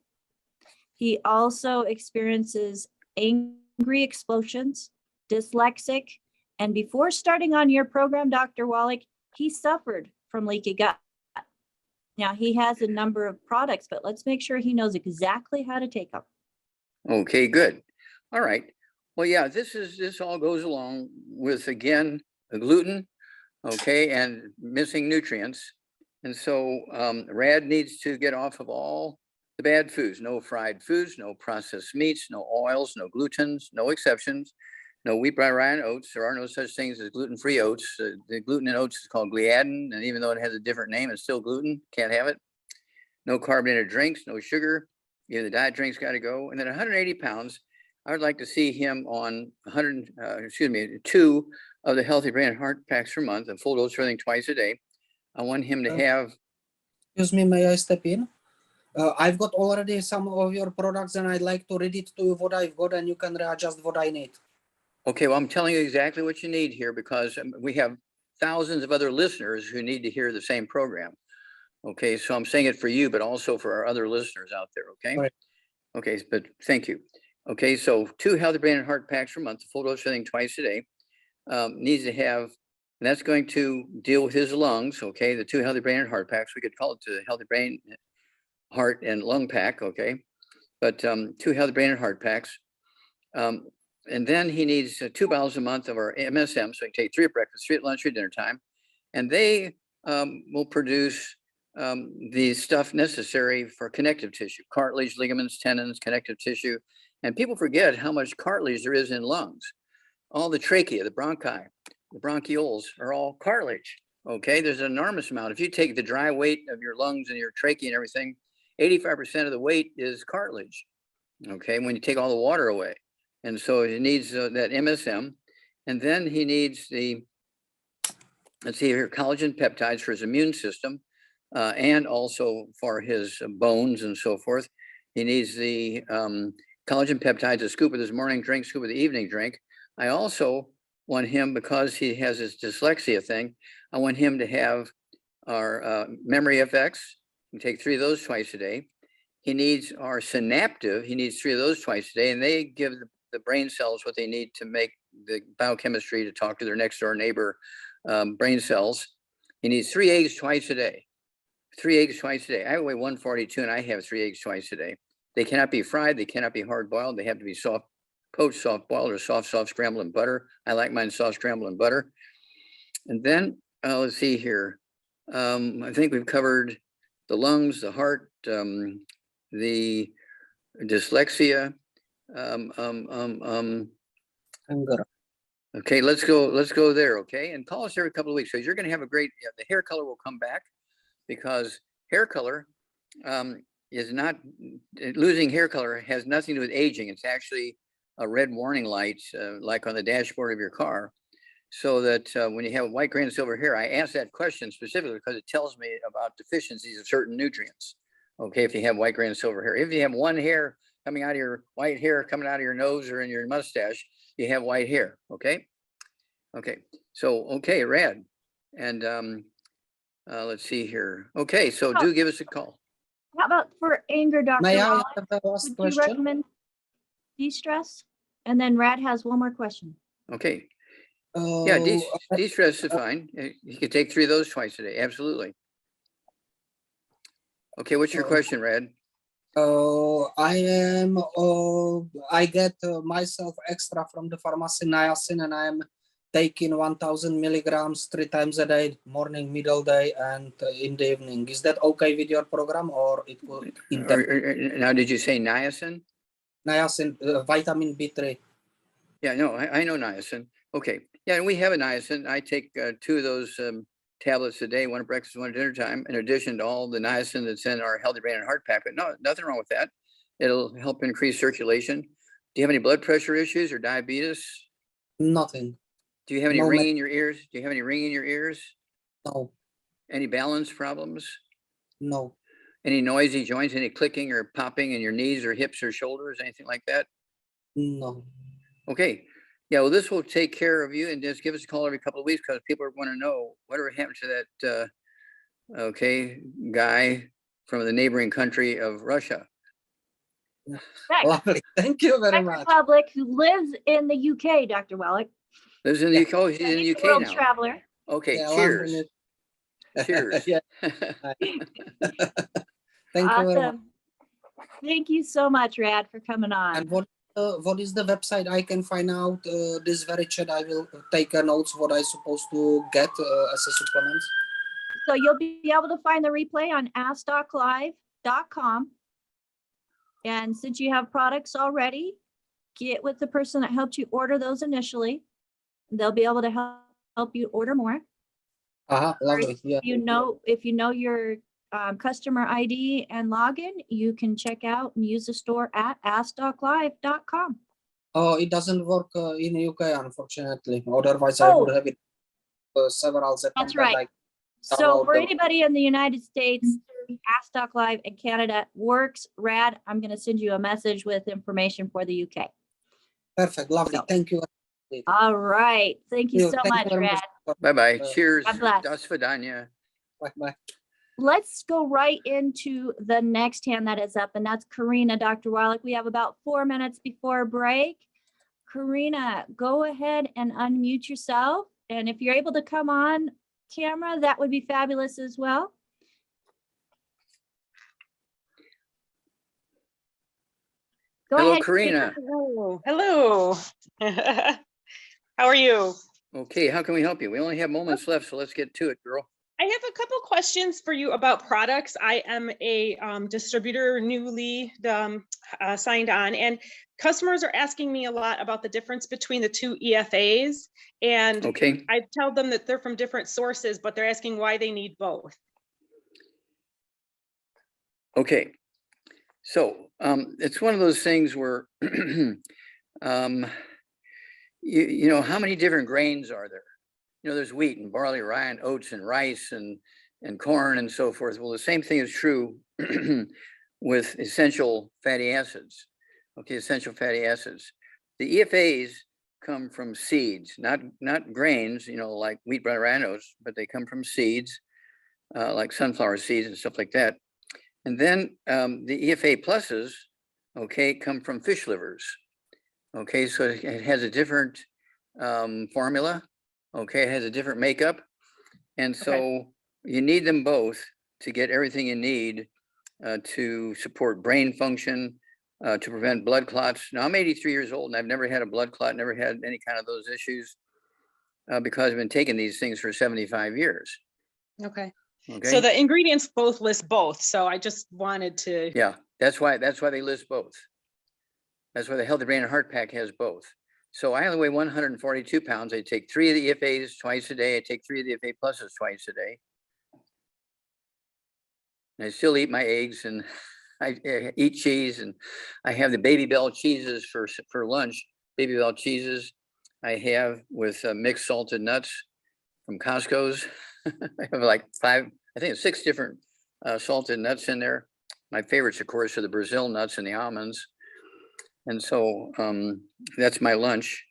He also experiences angry explosions, dyslexic, and before starting on your program, Dr. Wallach, he suffered from leaky gut. Now, he has a number of products, but let's make sure he knows exactly how to take them. Okay, good. All right. Well, yeah, this all goes along with, again, the gluten, okay, and missing nutrients. And so Rad needs to get off of all the bad foods, no fried foods, no processed meats, no oils, no glutens, no exceptions, no wheat, bran, rye, oats. There are no such things as gluten-free oats. The gluten in oats is called gliadin, and even though it has a different name, it's still gluten. Can't have it. No carbonated drinks, no sugar. Yeah, the diet drink's got to go. And then 180 pounds, I would like to see him on 2 of the Healthy Brain and Heart packs per month, a full dose of everything twice a day. I want him to have. Excuse me, may I step in? I've got already some of your products and I'd like to read it to you what I've got and you can readjust what I need. Okay, well, I'm telling you exactly what you need here because we have thousands of other listeners who need to hear the same program. Okay, so I'm saying it for you, but also for our other listeners out there, okay? Right. Okay, but thank you. Okay, so 2 Healthy Brain and Heart packs per month, full dose of everything twice a day. Needs to have, and that's going to deal with his lungs, okay? The 2 Healthy Brain and Heart packs, we could call it the Healthy Brain, Heart, and Lung pack, okay? But 2 Healthy Brain and Heart packs. And then he needs 2 bottles a month of our MSM, so he can take 3 at breakfast, 3 at lunch, 3 at dinner time. And they will produce the stuff necessary for connective tissue, cartilage, ligaments, tendons, connective tissue. And people forget how much cartilage there is in lungs. All the trachea, the bronchi, the bronchioles are all cartilage. Okay, there's an enormous amount. If you take the dry weight of your lungs and your trachea and everything, 85% of the weight is cartilage. Okay, when you take all the water away. And so he needs that MSM. And then he needs the, let's see here, collagen peptides for his immune system. And also for his bones and so forth. He needs the collagen peptides, a scoop of his morning drink, scoop of the evening drink. I also want him, because he has this dyslexia thing, I want him to have our memory FX. You take 3 of those twice a day. He needs our synaptive. He needs 3 of those twice a day, and they give the brain cells what they need to make the biochemistry to talk to their next door neighbor brain cells. He needs 3 eggs twice a day. 3 eggs twice a day. I weigh 142 and I have 3 eggs twice a day. They cannot be fried. They cannot be hard boiled. They have to be soft poached, soft boiled, or soft scrambled in butter. I like mine soft scrambled in butter. And then let's see here. I think we've covered the lungs, the heart, the dyslexia. Okay, let's go there. Okay, and call us every couple of weeks. So you're going to have a great. The hair color will come back. Because hair color is not, losing hair color has nothing to do with aging. It's actually a red warning light, like on the dashboard of your car. So that when you have white, gray, and silver hair, I ask that question specifically because it tells me about deficiencies of certain nutrients. Okay, if you have white, gray, and silver hair. If you have one hair coming out of your white hair coming out of your nose or in your mustache, you have white hair. Okay. Okay. So, okay, Rad. And let's see here. Okay, so do give us a call. How about for anger, Dr. May I Wallach? have the last Would you question? recommend de-stress? And then Rad has one more question. Okay. Yeah, de-stress is fine. You could take 3 of those twice a day. Absolutely. Okay, what's your question, Rad? I get myself extra from the pharmacy niacin and I'm taking 1000 milligrams 3 times a day, morning, middle day, and in the evening. Is that okay with your program or it will? Now, did you say niacin? Niacin, vitamin B3. Yeah, no, I know niacin. Okay. Yeah, and we have a niacin. I take 2 of those tablets a day, 1 at breakfast, 1 at dinner time, in addition to all the niacin that's in our Healthy Brain and Heart pack. But no, nothing wrong with that. It'll help increase circulation. Do you have any blood pressure issues or diabetes? Nothing. Do you have any ringing in your ears? Do you have any ringing in your ears? No. Any balance problems? No. Any noisy joints, any clicking or popping in your knees or hips or shoulders, anything like that? No. Okay. Yeah, well, this will take care of you, and just give us a call every couple of weeks because people want to know whatever happened to that, guy from the neighboring country of Russia. Czech Lovely. Thank you very much. Republic, who lives in the UK, Dr. Wallach. Lives in the UK. Oh, he's in the He's a UK world now. traveler. Okay, Yeah, cheers. London Cheers. Yeah. Thank you very much. Awesome. Thank you so much, Rad, for coming on. And what is the website I can find out this very chat? I will take notes what I supposed to get as a supplement. So you'll be able to find the replay on askdoclive.com. And since you have products already, get with the person that helped you order those initially. They'll be able to help you order more. Lovely. Yeah. If you know your customer ID and login, you can check out and use the store at askdoclive.com. Oh, it doesn't work in UK, unfortunately. Otherwise, I would have it several seconds. That's right. So for anybody in the United States, Ask Doc Live in Canada works. Rad, I'm going to send you a message with information for the UK. Perfect. Lovely. So, thank you. all right. Thank you so much, Rad. Bye-bye. Cheers. God bless. Das Vidania. Bye-bye. Let's go right into the next hand that is up, and that's Karina, Dr. Wallach. We have about 4 minutes before break. Karina, go ahead and unmute yourself. And if you're able to come on camera, that would be fabulous as well. Go Hello, ahead, Karina. Hello. How are you? Okay, how can we help you? We only have moments left, so let's get to it, girl. I have a couple questions for you about products. I am a distributor, newly signed on, and customers are asking me a lot about the difference between the two EFAs. And Okay. I tell them that they're from different sources, but they're asking why they need both. Okay. So it's one of those things where, you know, how many different grains are there? You know, there's wheat and barley, rye and oats and rice and corn and so forth. Well, the same thing is true with essential fatty acids. Okay, essential fatty acids. The EFAs come from seeds, not grains, you know, like wheat, barley, rye and oats, but they come from seeds, like sunflower seeds and stuff like that. And then the EFA pluses, okay, come from fish livers. Okay, so it has a different formula. Okay, it has a different makeup. And so you need them both to get everything you need to support brain function, to prevent blood clots. Now, I'm 83 years old and I've never had a blood clot, never had any kind of those issues because I've been taking these things for 75 years. Okay. Okay. So the ingredients both list both. So I just wanted to. Yeah, that's why they list both. That's why the Healthy Brain and Heart Pack has both. So I only weigh 142 pounds. I take 3 of the EFAs twice a day. I take 3 of the EFA pluses twice a day. And I still eat my eggs and I eat cheese, and I have the Baby Bell cheeses for lunch. Baby Bell cheeses I have with mixed salted nuts from Costco's. I have like 6 different salted nuts in there. My favorites, of course, are the Brazil nuts and the almonds. And so that's my lunch.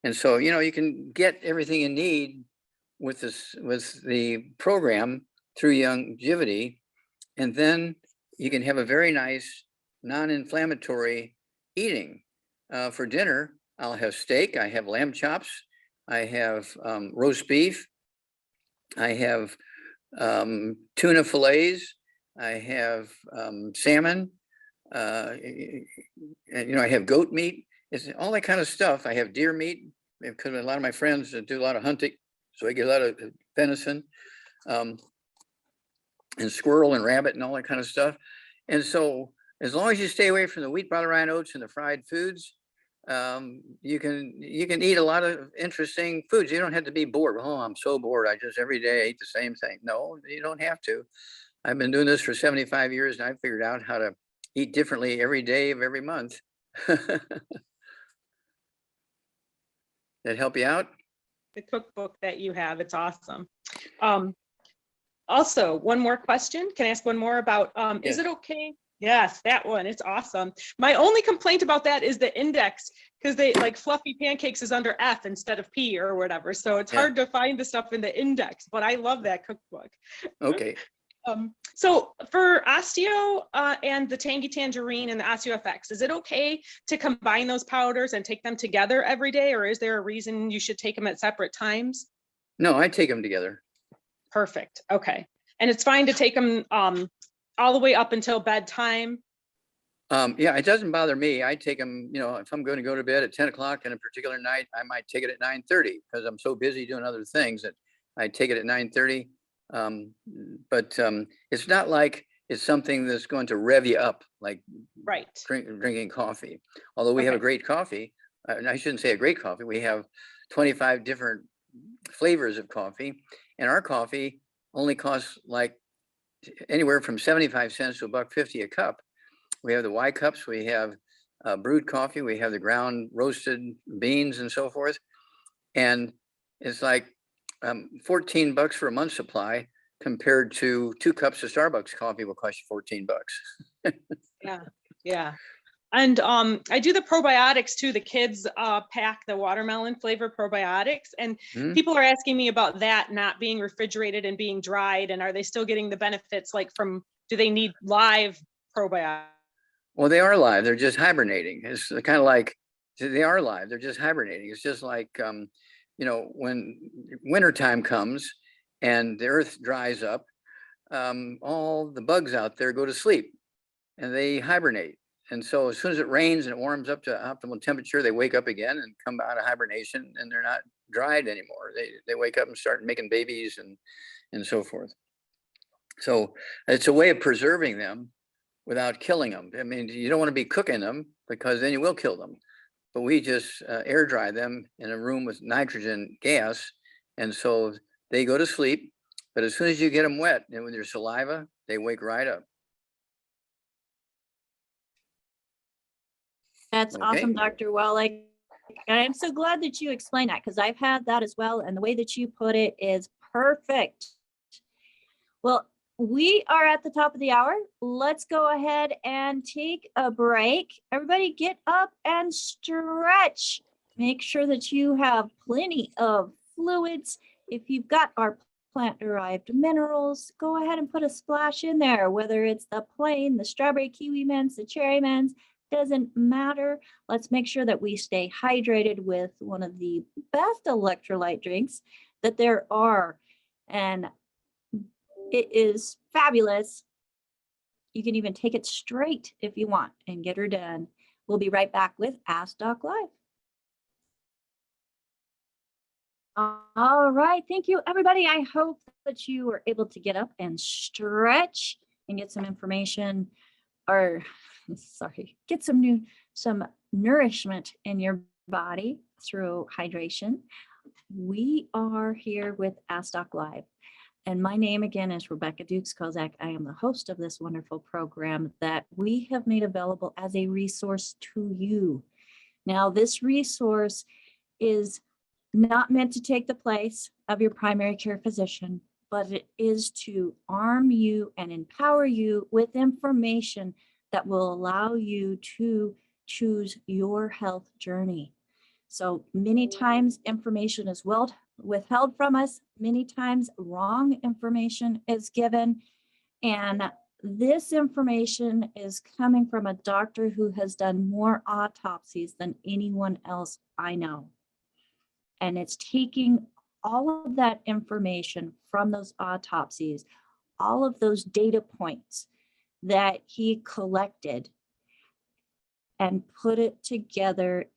And so, you know, you can get everything you need with the program through longevity. And then you can have a very nice non-inflammatory eating. For dinner, I'll have steak, I have lamb chops, I have roast beef, I have tuna fillets, I have salmon, and, you know, I have goat meat. It's all that kind of stuff. I have deer meat because a lot of my friends do a lot of hunting, so I get a lot of venison, and squirrel and rabbit and all that kind of stuff. And so, as long as you stay away from the wheat, barley, rye, and oats and the fried foods, you can eat a lot of interesting foods. You don't have to be bored. Oh, I'm so bored. I just every day ate the same thing. No, you don't have to. I've been doing this for 75 years and I figured out how to eat differently every day of every month. That help you out? The cookbook that you have, it's awesome. Also, one more question. Can I ask one more about, Yes. Is it okay? Yes, that one, it's awesome. My only complaint about that is the index because they like fluffy pancakes is under F instead of P or whatever. So it's Yeah. hard to find the stuff in the index, but I love that cookbook. Okay. So for osteo and the Tangy Tangerine and the OsteoFX, is it okay to combine those powders and take them together every day, or is there a reason you should take them at separate times? No, I take them together. Perfect. Okay. And it's fine to take them all the way up until bedtime? Yeah, it doesn't bother me. I take them, you know, if I'm going to go to bed at 10 o'clock on a particular night, I might take it at 9:30 because I'm so busy doing other things that I take it at 9:30. But it's not like it's something that's going to rev you up like Right. drinking coffee. Although we have a Okay. great coffee, and I shouldn't say a great coffee. We have 25 different flavors of coffee, and our coffee only costs like anywhere from 75 cents to $1.50 a cup. We have the Y cups, we have brewed coffee, we have the ground roasted beans and so forth. And it's like $14 for a month's supply compared to 2 cups of Starbucks coffee will cost you $14. Yeah. Yeah. And I do the probiotics too. The kids pack the watermelon flavor probiotics, and Mhm. people are asking me about that not being refrigerated and being dried. And are they still getting the benefits like from, do they need live probiotics? Well, they are live. They're just hibernating. It's kind of like they are live. They're just hibernating. It's just like, you know, when wintertime comes and the earth dries up, all the bugs out there go to sleep and they hibernate. And so as soon as it rains and it warms up to optimal temperature, they wake up again and come out of hibernation, and they're not dried anymore. They wake up and start making babies and so forth. So it's a way of preserving them without killing them. I mean, you don't want to be cooking them because then you will kill them. But we just air dry them in a room with nitrogen gas. And so they go to sleep. But as soon as you get them wet and with your saliva, they wake right up. That's Okay. awesome, Dr. Wallach. And I'm so glad that you explained that because I've had that as well. And the way that you put it is perfect. Well, we are at the top of the hour. Let's go ahead and take a break. Everybody get up and stretch. Make sure that you have plenty of fluids. If you've got our plant-derived minerals, go ahead and put a splash in there, whether it's the plain, the strawberry kiwi mints, the cherry mints, doesn't matter. Let's make sure that we stay hydrated with one of the best electrolyte drinks that there are. And it is fabulous. You can even take it straight if you want and get her done. We'll be right back with Ask Doc Live. All right, thank you, everybody. I hope that you were able to get up and stretch and get some information, or sorry, get some nourishment in your body through hydration. We are here with Ask Doc Live. And my name again is Rebecca Dukes-Kozak. I am the host of this wonderful program that we have made available as a resource to you. Now, this resource is not meant to take the place of your primary care physician, but it is to arm you and empower you with information that will allow you to choose your health journey. So many times information is withheld from us. Many times wrong information is given. And this information is coming from a doctor who has done more autopsies than anyone else I know. And it's taking all of that information from those autopsies, all of those data points that he collected, and put it together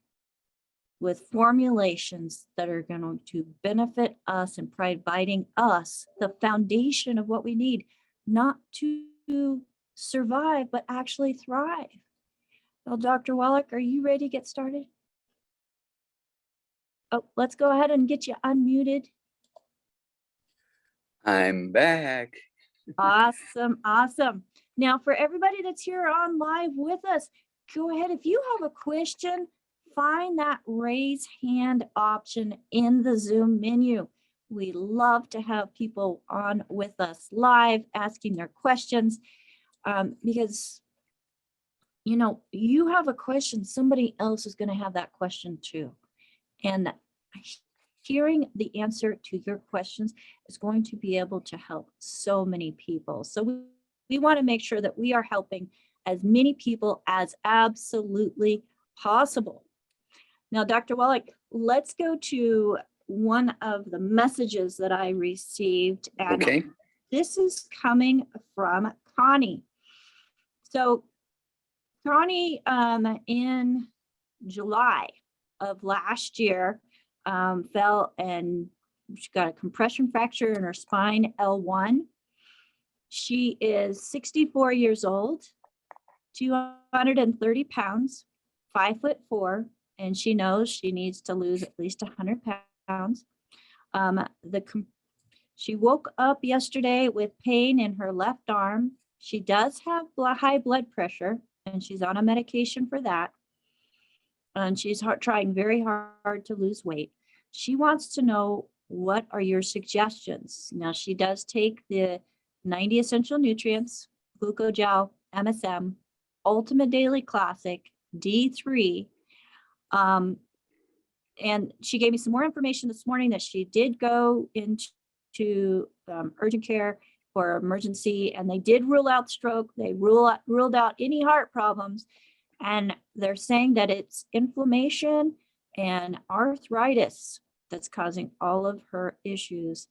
with formulations that are going to benefit us and providing us the foundation of what we need, not to survive, but actually thrive. Well, Dr. Wallach, are you ready to get started? Oh, let's go ahead and get you unmuted. I'm back. Awesome, awesome. Now, for everybody that's here on live with us, go ahead. If you have a question, find that raise hand option in the Zoom menu. We love to have people on with us live asking their questions because you know, you have a question, somebody else is going to have that question too. And hearing the answer to your questions is going to be able to help so many people. So we want to make sure that we are helping as many people as absolutely possible. Now, Dr. Wallach, let's go to one of the messages that I received. And Okay. this is coming from Connie. So Connie, in July of last year, fell and she got a compression fracture in her spine, L1. She is 64 years old, 230 pounds, 5'4", and she knows she needs to lose at least 100 pounds. She woke up yesterday with pain in her left arm. She does have high blood pressure, and she's on a medication for that. And she's trying very hard to lose weight. She wants to know, what are your suggestions? Now, she does take the 90 essential nutrients, glucogel, MSM, Ultimate Daily Classic, D3. And she gave me some more information this morning that she did go into urgent care for emergency, and they did rule out stroke. They ruled out any heart problems. And they're saying that it's inflammation and arthritis that's causing all of her issues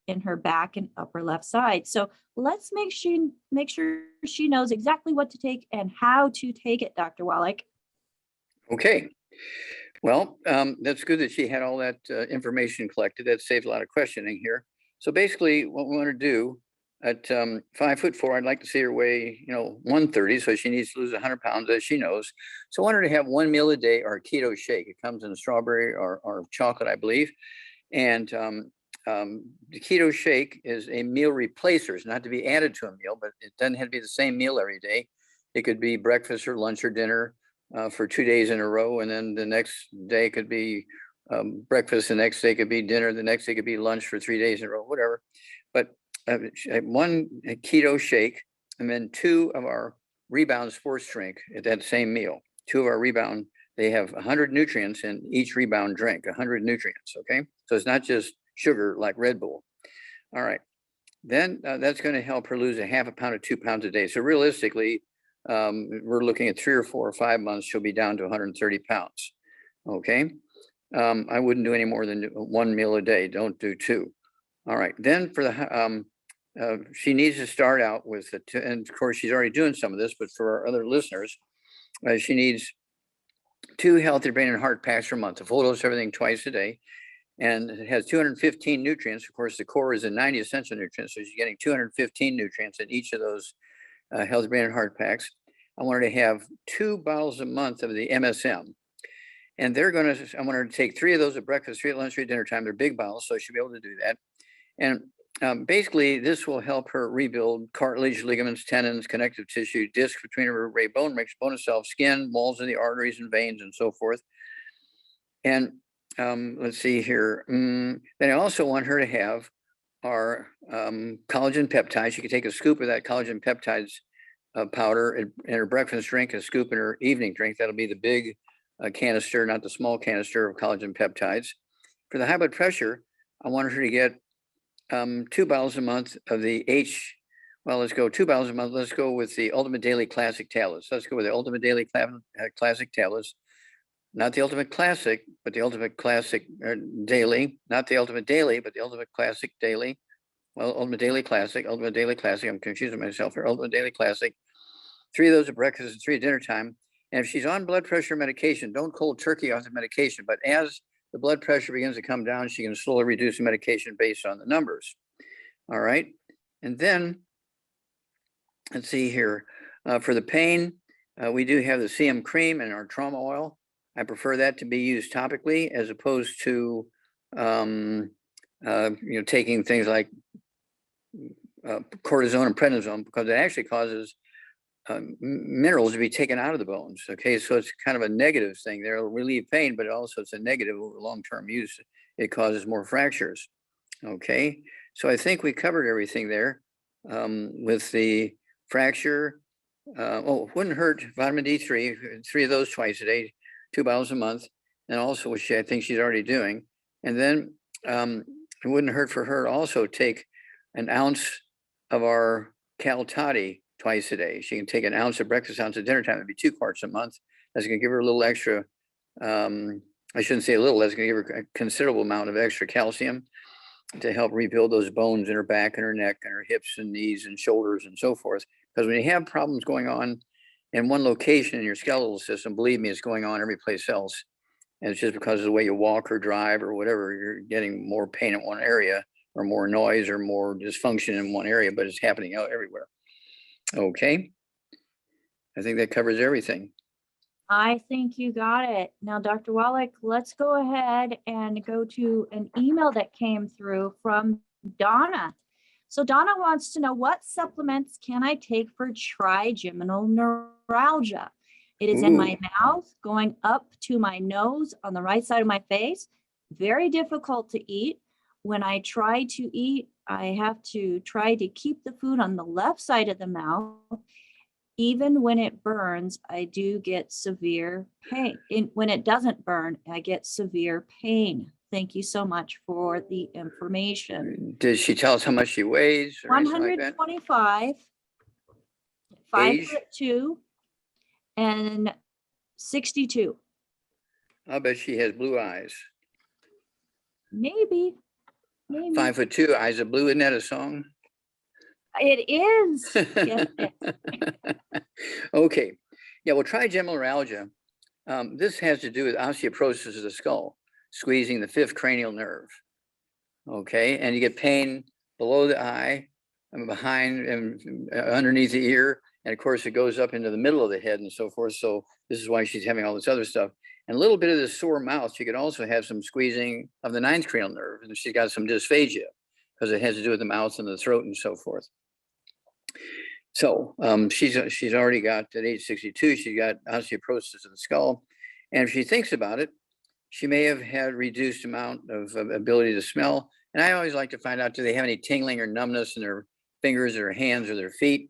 in her back and upper left side. So let's make sure she knows exactly what to take and how to take it, Dr. Wallach. Okay. Well, that's good that she had all that information collected. That saved a lot of questioning here. So basically what we want to do at 5'4", I'd like to see her weigh, 130. So she needs to lose 100 pounds, as she knows. So I want her to have one meal a day or a keto shake. It comes in strawberry or chocolate, I believe. And the keto shake is a meal replacer. It's not to be added to a meal, but it doesn't have to be the same meal every day. It could be breakfast or lunch or dinner for 2 days in a row. And then the next day could be breakfast. The next day could be dinner. The next day could be lunch for 3 days in a row, whatever. But one keto shake, and then 2 of our Rebound sports drink at that same meal. 2 of our Rebound, they have 100 nutrients in each Rebound drink, 100 nutrients, okay? So it's not just sugar like Red Bull. All right. Then that's going to help her lose a half a pound to 2 pounds a day. So realistically, we're looking at 3 or 4 or 5 months, she'll be down to 130 pounds, okay? I wouldn't do any more than 1 meal a day. Don't do 2. All right. Then for the she needs to start out with and of course she's already doing some of this, but for our other listeners, she needs 2 healthy brain and heart packs per month, a full dose of everything twice a day, and it has 215 nutrients. Of course, the core is the 90 essential nutrients, so she's getting 215 nutrients in each of those healthy brain and heart packs. I want her to have 2 bottles a month of the MSM. And I want her to take 3 of those at breakfast, 3 at lunch, 3 at dinner time. They're big bottles, so she'll be able to do that. And basically, this will help her rebuild cartilage, ligaments, tendons, connective tissue, discs between her vertebrae, bone mix, bone itself, skin, walls of the arteries and veins, and so forth. And let's see here. Then I also want her to have our collagen peptides. She could take a scoop of that collagen peptides powder in her breakfast drink, a scoop in her evening drink. That'll be the big canister, not the small canister of collagen peptides. For the high blood pressure, I want her to get 2 bottles a month of the let's go 2 bottles a month. Let's go with the Ultimate Daily Classic tablets. Let's go with the Ultimate Daily Classic tablets. Not the Ultimate Classic, but the Ultimate Classic Daily. Not the Ultimate Daily, but the Ultimate Classic Daily. Well, Ultimate Daily Classic, Ultimate Daily Classic. I'm confusing myself here. Ultimate Daily Classic. 3 of those at breakfast and 3 at dinner time. And if she's on blood pressure medication, don't cold turkey off the medication. But as the blood pressure begins to come down, she can slowly reduce the medication based on the numbers. All right. And then let's see here. For the pain, we do have the CM cream and our trauma oil. I prefer that to be used topically as opposed to taking things like cortisone and prednisone, because it actually causes minerals to be taken out of the bones. Okay, so it's kind of a negative thing there. It'll relieve pain, but also it's a negative over long-term use. It causes more fractures. Okay, so I think we covered everything there with the fracture, wouldn't hurt, vitamin D3, 3 of those twice a day, 2 bottles a month. And also, which I think she's already doing. And then it wouldn't hurt for her to also take an ounce of our Cal Toddy twice a day. She can take an ounce at breakfast, ounce at dinner time. It'd be 2 quarts a month. That's going to give her a little extra. I shouldn't say a little. That's going to give her a considerable amount of extra calcium to help rebuild those bones in her back and her neck and her hips and knees and shoulders and so forth. Because when you have problems going on in one location in your skeletal system, believe me, it's going on every place else. And it's just because of the way you walk or drive or whatever, you're getting more pain in one area or more noise or more dysfunction in one area, but it's happening out everywhere. Okay. I think that covers everything. I think you got it. Now, Dr. Wallach, let's go ahead and go to an email that came through from Donna. So Donna wants to know, what supplements can I take for trigeminal neuralgia? It is in my mouth, going up to my nose on the right side of my face. Very difficult to eat. When I try to eat, I have to try to keep the food on the left side of the mouth. Even when it burns, I do get severe pain. When it doesn't burn, I get severe pain. Thank you so much for the information. Did she tell us how much she weighs? Or anything like that? 125, Age? 5'2", and 62. I'll bet she has blue eyes. Maybe. 5'2", eyes of blue. Isn't that a song? It is. Yes, it is. Okay. Yeah, well, trigeminal neuralgia, this has to do with osteoporosis of the skull, squeezing the 5th cranial nerve. Okay, and you get pain below the eye and behind and underneath the ear. And of course, it goes up into the middle of the head and so forth. So this is why she's having all this other stuff. And a little bit of the sore mouth, she could also have some squeezing of the 9th cranial nerve. And she's got some dysphagia because it has to do with the mouth and the throat and so forth. So she's already got, at age 62, she's got osteoporosis of the skull. And if she thinks about it, she may have had reduced amount of ability to smell. And I always like to find out, do they have any tingling or numbness in their fingers or hands or their feet?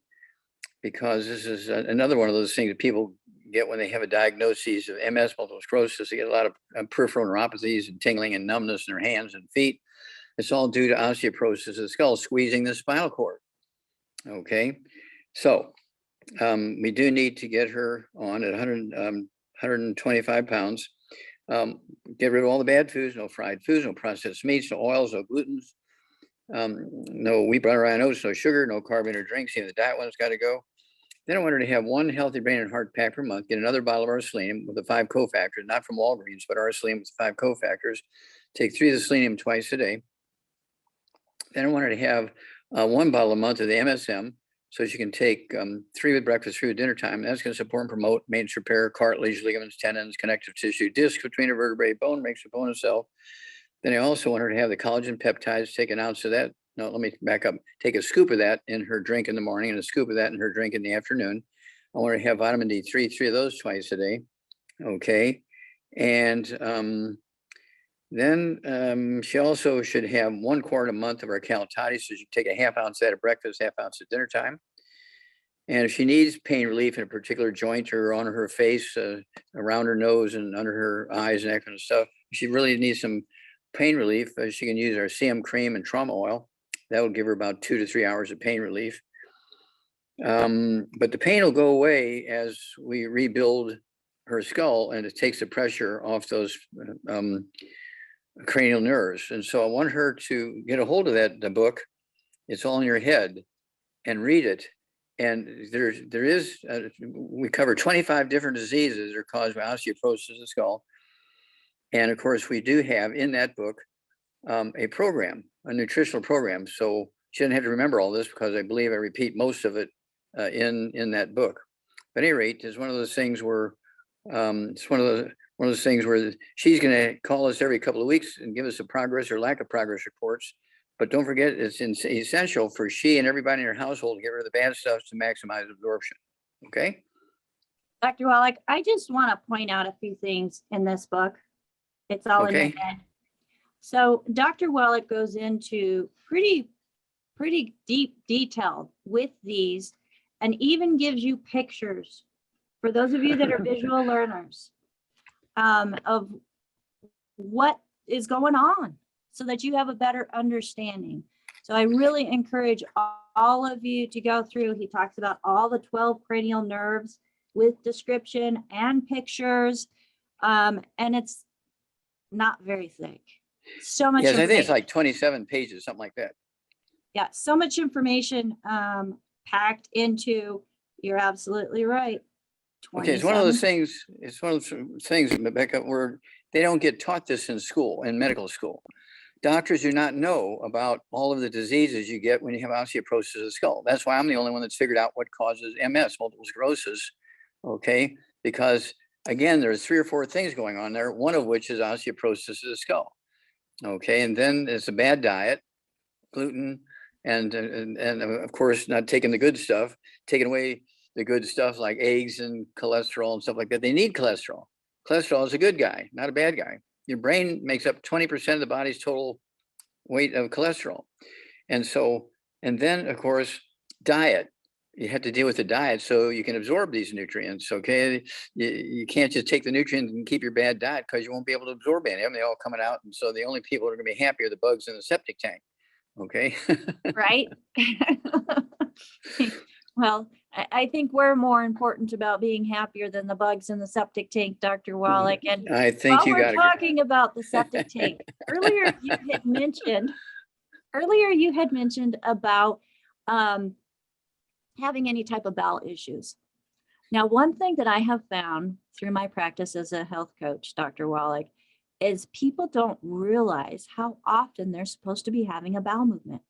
Because this is another one of those things that people get when they have a diagnosis of MS, multiple sclerosis. They get a lot of peripheral neuropathies and tingling and numbness in their hands and feet. It's all due to osteoporosis of the skull, squeezing the spinal cord. Okay, so we do need to get her on at 125 pounds. Get rid of all the bad foods, no fried foods, no processed meats, no oils, no glutens, no wheat, butter, rye, oats, no sugar, no carbonated drinks. Even the diet one's got to go. Then I want her to have 1 healthy brain and heart pack per month, get another bottle of our selenium with the 5 cofactors, not from Walgreens, but our selenium with the 5 cofactors. Take 3 of the selenium twice a day. Then I want her to have 1 bottle a month of the MSM, so she can take 3 with breakfast, 3 with dinner time. That's going to support and promote maintenance repair, cartilage, ligaments, tendons, connective tissue, disc between her vertebrae, bone, makes the bone itself. Then I also want her to have the collagen peptides, take an ounce of that. No, let me back up. Take a scoop of that in her drink in the morning and a scoop of that in her drink in the afternoon. I want her to have vitamin D3, 3 of those twice a day. Okay. And then she also should have 1 quart a month of our Cal Toddy. So she take a half ounce of that at breakfast, half ounce at dinner time. And if she needs pain relief in a particular joint or on her face, around her nose and under her eyes and that kind of stuff, if she really needs some pain relief, she can use our CM cream and trauma oil. That will give her about 2 to 3 hours of pain relief. But the pain will go away as we rebuild her skull and it takes the pressure off those cranial nerves. And so I want her to get a hold of the book. It's all in your head, and read it. And we cover 25 different diseases that are caused by osteoporosis of the skull. And of course, we do have in that book a program, a nutritional program. So she doesn't have to remember all this because I believe I repeat most of it in that book. But at any rate, it's one of those things where it's one of those things where she's going to call us every couple of weeks and give us a progress or lack of progress reports. But don't forget, it's essential for she and everybody in her household to get rid of the bad stuff to maximize absorption. Okay. Dr. Wallach, I just want to point out a few things in this book. It's all in your head. So Dr. Wallach goes into pretty deep detail with these and even gives you pictures for those of you that are visual learners of what is going on so that you have a better understanding. So I really encourage all of you to go through. He talks about all the 12 cranial nerves with description and pictures. And it's not very thick. So much Yes, I think it's information. like 27 pages, something like that. Yeah, so much information packed into, you're absolutely right. Okay, it's one of those 27. things, it's one of those things, Rebecca, where they don't get taught this in school, in medical school. Doctors do not know about all of the diseases you get when you have osteoporosis of the skull. That's why I'm the only one that's figured out what causes MS, multiple sclerosis, okay? Because again, there's 3 or 4 things going on there, one of which is osteoporosis of the skull, okay? And then it's a bad diet, gluten, and of course, not taking the good stuff, taking away the good stuff like eggs and cholesterol and stuff like that. They need cholesterol. Cholesterol is a good guy, not a bad guy. Your brain makes up 20% of the body's total weight of cholesterol. And so, and then of course, diet. You have to deal with the diet so you can absorb these nutrients, okay? You can't just take the nutrients and keep your bad diet because you won't be able to absorb any of them. They're all coming out. And so the only people that are gonna be happy are the bugs in the septic tank, okay? Right? Well, I think we're more important about being happier than the bugs in the septic tank, Dr. Wallach. And I think while you we're got talking about the septic tank, earlier you had mentioned about having any type of bowel issues. Now, one thing that I have found through my practice as a health coach, Dr. Wallach, is people don't realize how often they're supposed to be having a bowel movement.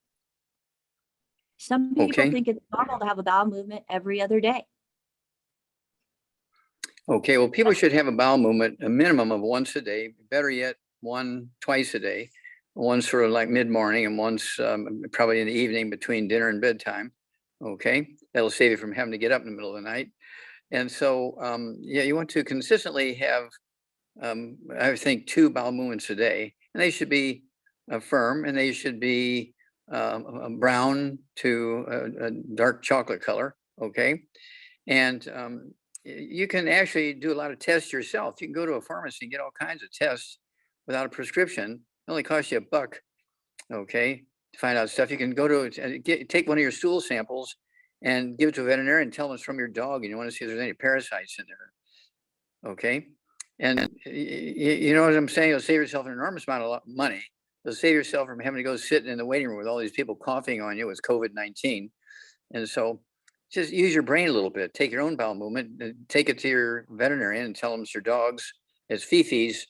Some people Okay. think it's normal to have a bowel movement every other day. Okay, well, people should have a bowel movement, a minimum of once a day, better yet, twice a day, one sort of like mid-morning and once probably in the evening between dinner and bedtime. Okay, that'll save you from having to get up in the middle of the night. And so, yeah, you want to consistently have, I think, 2 bowel movements a day, and they should be firm, and they should be brown to a dark chocolate color. Okay, and you can actually do a lot of tests yourself. You can go to a pharmacy and get all kinds of tests without a prescription. It only costs you $1, okay, to find out stuff. You can go to take one of your stool samples and give it to a veterinarian and tell them it's from your dog and you want to see if there's any parasites in there, okay? And you know what I'm saying? You'll save yourself an enormous amount of money. You'll save yourself from having to go sit in the waiting room with all these people coughing on you with COVID-19. And so just use your brain a little bit. Take your own bowel movement, take it to your veterinarian and tell them it's your dog's, it's Fifi's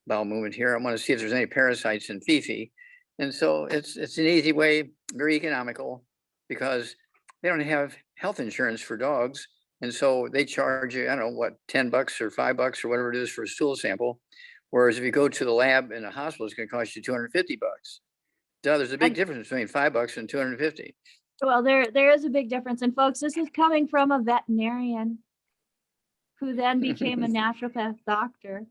bowel movement here. I want to see if there's any parasites in Fifi. And so it's an easy way, very economical, because they don't have health insurance for dogs. And so they charge you, I don't know what, $10 or $5 or whatever it is for a stool sample. Whereas if you go to the lab in a hospital, it's going to cost you $250. So there's a big difference between $5 and $250. Well, there is a big difference. And folks, this is coming from a veterinarian who then became a naturopath doctor.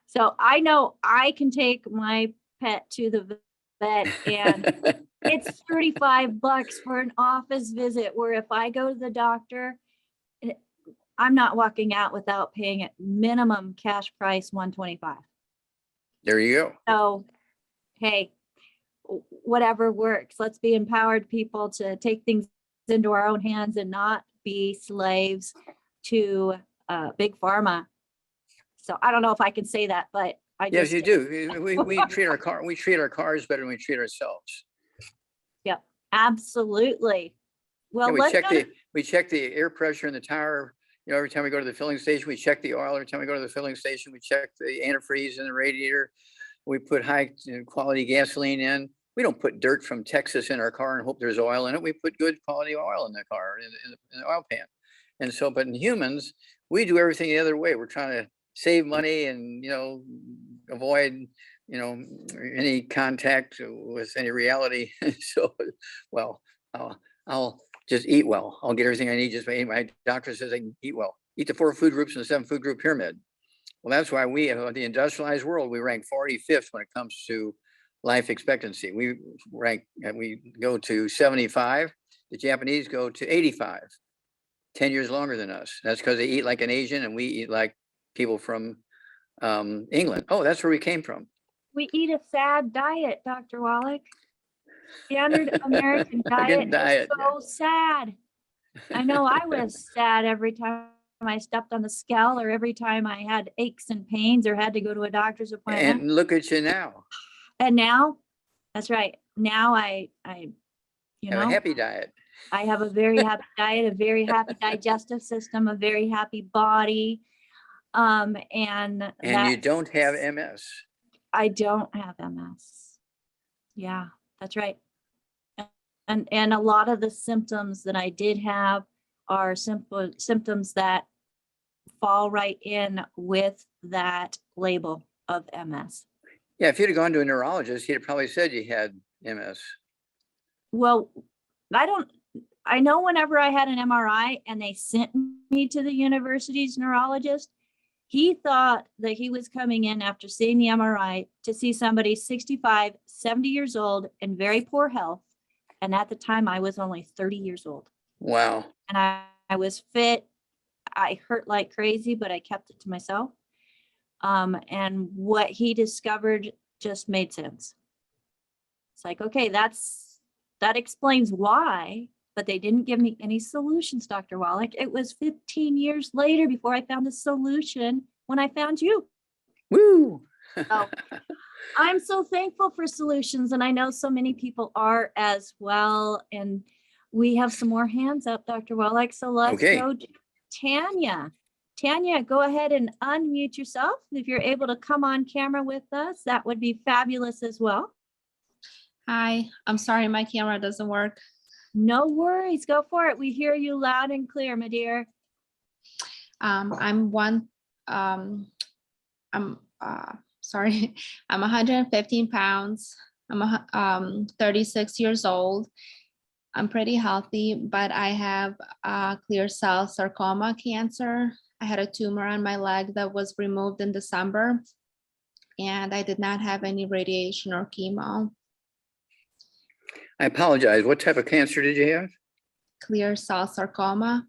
So I know I can take my pet to the vet and it's $35 for an office visit, where if I go to the doctor, I'm not walking out without paying at minimum cash price $125. There you go. So, hey, whatever works. Let's be empowered people to take things into our own hands and not be slaves to big pharma. So I don't know if I can say that, but yes, you do. We treat our cars better than we treat ourselves. Yep, absolutely. Well, yeah, we check the air pressure in the tire. You know, every time we go to the filling station, we check the oil. Every time we go to the filling station, we check the antifreeze in the radiator. We put high quality gasoline in. We don't put dirt from Texas in our car and hope there's oil in it. We put good quality oil in the car, in the oil pan. And so, but in humans, we do everything the other way. We're trying to save money and, you know, avoid, you know, any contact with any reality. So, well, I'll just eat well. I'll get everything I need just by eating. My doctor says I can eat well. Eat the 4 food groups in the 7 food group pyramid. Well, that's why we, the industrialized world, we rank 45th when it comes to life expectancy. We go to 75 The Japanese go to 85, 10 years longer than us. That's because they eat like an Asian and we eat like people from England. Oh, that's where we came from. We eat a sad diet, Dr. Wallach. Standard American diet is so sad. I know I was sad every time I stepped on the scale, or every time I had aches and pains or had to go to a doctor's appointment. And look at you now. And now, that's right. Now I you Have know, a happy diet. I have a very happy diet, a very happy digestive system, a very happy body. And you don't have MS. I don't have MS. Yeah, that's right. And a lot of the symptoms that I did have are simple symptoms that fall right in with that label of MS. Yeah, if you'd have gone to a neurologist, he'd have probably said you had MS. Well, I know whenever I had an MRI and they sent me to the university's neurologist, he thought that he was coming in after seeing the MRI to see somebody 65, 70 years old in very poor health. And at the time I was only 30 years old. Wow. And I was fit. I hurt like crazy, but I kept it to myself. And what he discovered just made sense. It's like, okay, that explains why, but they didn't give me any solutions, Dr. Wallach. It was 15 years later before I found a solution when I found you. Woo! So I'm so thankful for solutions, and I know so many people are as well. And we have some more hands up, Dr. Wallach. So let's go to Tanya. Tanya, go ahead and unmute yourself. If you're able to come on camera with us, that would be fabulous as well. Hi, I'm sorry, my camera doesn't work. No worries, go for it. We hear you loud and clear, my dear. I'm 115 pounds. I'm 36 years old. I'm pretty healthy, but I have clear cell sarcoma cancer. I had a tumor on my leg that was removed in December, and I did not have any radiation or chemo. I apologize. What type of cancer did you have? Clear cell sarcoma.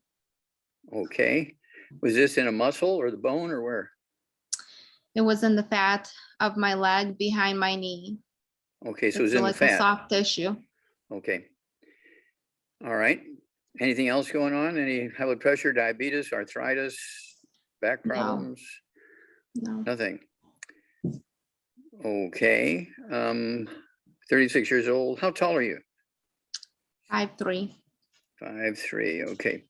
Okay. Was this in a muscle or the bone or where? It was in the fat of my leg behind my knee. Okay, so it was in like the fat. A soft tissue. Okay. All right. Anything else going on? Any high blood pressure, diabetes, arthritis, back problems? No. Nothing. Okay. 36 years old. How tall are you? 5'3". 5'3". Okay.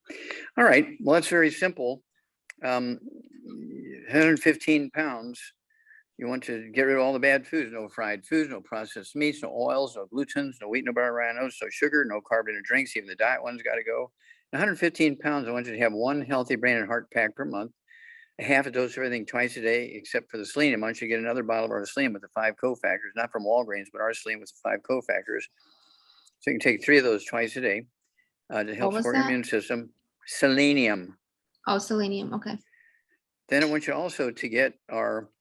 All right. Well, that's very simple. 115 pounds. You want to get rid of all the bad foods, no fried foods, no processed meats, no oils, no glutens, no wheat, no baranos, no sugar, no carbonated drinks. Even the diet one's got to go. 115 pounds, I want you to have one healthy brain and heart pack per month, a half a dose of everything twice a day, except for the selenium. I want you to get another bottle of our selenium with the 5 cofactors, not from Walgreens, but our selenium with the 5 cofactors. So you can take 3 of those twice a day to help support your immune system. Selenium. Oh, selenium. Okay. Then I want you also to get our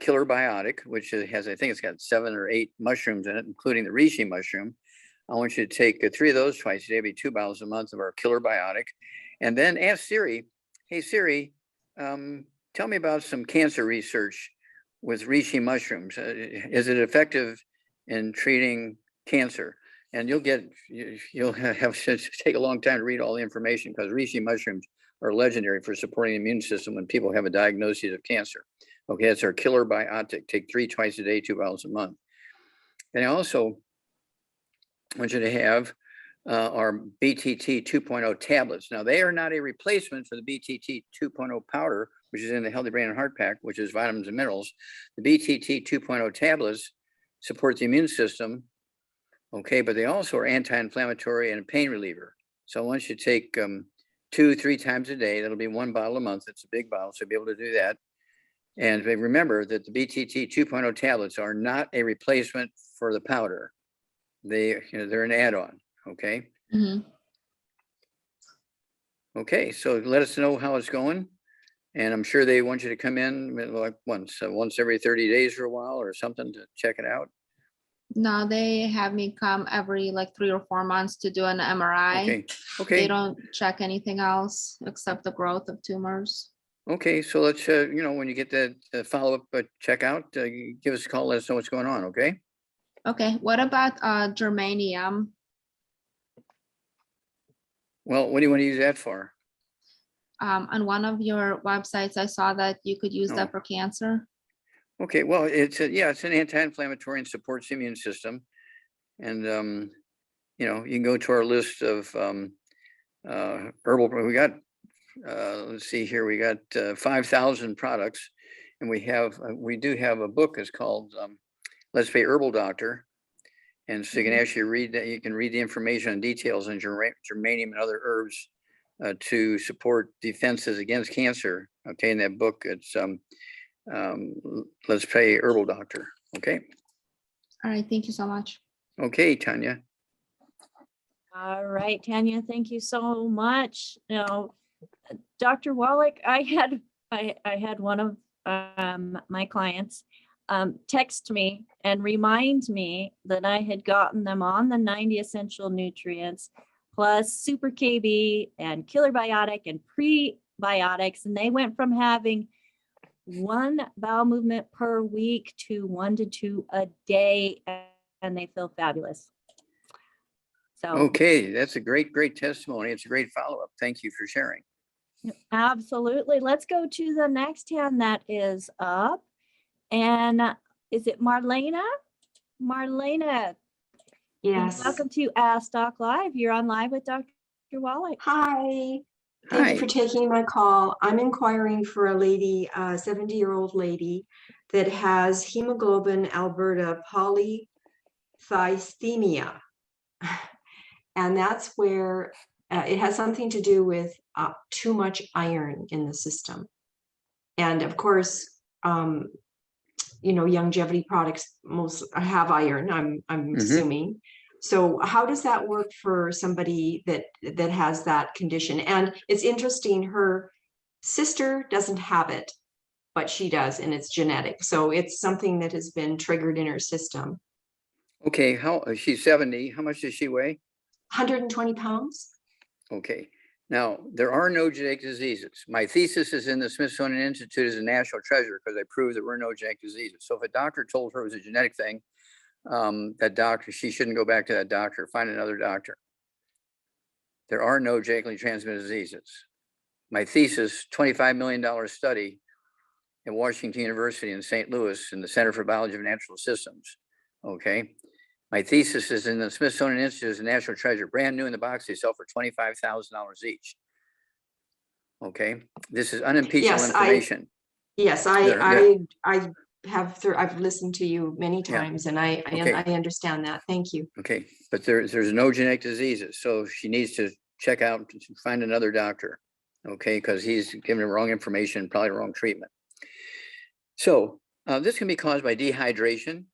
killer biotic, which has, I think it's got 7 or 8 mushrooms in it, including the reishi mushroom. I want you to take 3 of those twice a day, be 2 bottles a month of our killer biotic. And then ask Siri, hey Siri, tell me about some cancer research with reishi mushrooms. Is it effective in treating cancer? And you'll have to take a long time to read all the information, because reishi mushrooms are legendary for supporting the immune system when people have a diagnosis of cancer. Okay, that's our killer biotic. Take 3 twice a day, 2 bottles a month. And I also want you to have our BTT 2.0 tablets. Now, they are not a replacement for the BTT 2.0 powder, which is in the Healthy Brain and Heart Pack, which is vitamins and minerals. The BTT 2.0 tablets support the immune system, okay, but they also are anti-inflammatory and a pain reliever. So I want you to take 2-3 times a day. That'll be 1 bottle a month. It's a big bottle, so you'll be able to do that. And remember that the BTT 2.0 tablets are not a replacement for the powder. They're an add-on. Okay. Mm-hmm. Okay. So let us know how it's going. And I'm sure they want you to come in like once every 30 days for a while or something to check it out. No, they have me come every like 3 or 4 months to do an MRI. Okay, They okay, don't check anything else except the growth of tumors. okay. So let's, when you get that follow-up checkout, give us a call, let us know what's going on, okay? Okay, what about germanium? Well, what do you want to use that for? On one of your websites, I saw that you could use Oh. that for cancer. Okay, well, it's an anti-inflammatory and supports the immune system. And, you can go to our list of herbal, we got, let's see here, we got 5,000 products. And we do have a book, it's called Let's Say Herbal Doctor. And so you can actually read that, you can read the information and details on germanium and other herbs to support defenses against cancer. Okay, in that book, it's Let's Say Herbal Doctor. Okay. All right, thank you so much. Okay, Tanya. All right, Tanya, thank you so much. Now, Dr. Wallach, I had one of my clients text me and remind me that I had gotten them on the 90 essential nutrients plus super KB and killer biotic and prebiotics. And they went from having 1 bowel movement per week to 1 to 2 a day, and they feel fabulous. So Okay, that's a great testimony. It's a great follow-up. Thank you for sharing. absolutely. Let's go to the next hand that is up. And is it Marlena? Marlena, Yes. welcome to Ask Doc Live. You're on live with Dr. Wallach. Hi. Thank you for taking my call. I'm inquiring for a lady, a 70-year-old lady that has hemoglobin Alberta polycythemia. And that's where it has something to do with too much iron in the system. And of course, longevity products most have iron, I'm assuming. So how does that work for somebody that has that condition? And it's interesting, her sister doesn't have it, but she does, and it's genetic. So it's something that has been triggered in her system. Okay, she's 70. How much does she weigh? 120 pounds. Okay. Now, there are no genetic diseases. My thesis is in the Smithsonian Institute as a national treasure because I proved there were no genetic diseases. So if a doctor told her it was a genetic thing, that doctor, she shouldn't go back to that doctor, find another doctor. There are no genetically transmitted diseases. My thesis, $25 million study at Washington University in St. Louis in the Center for Biology of Natural Systems. Okay. My thesis is in the Smithsonian Institute as a national treasure, brand new in the box. They sell for $25,000 each. Okay. This is unimpeachable information. I've listened to you many times, and I understand that. Thank you. Okay, but there's no genetic diseases, so she needs to check out to find another doctor. Okay, because he's giving her wrong information, probably wrong treatment. So this can be caused by dehydration.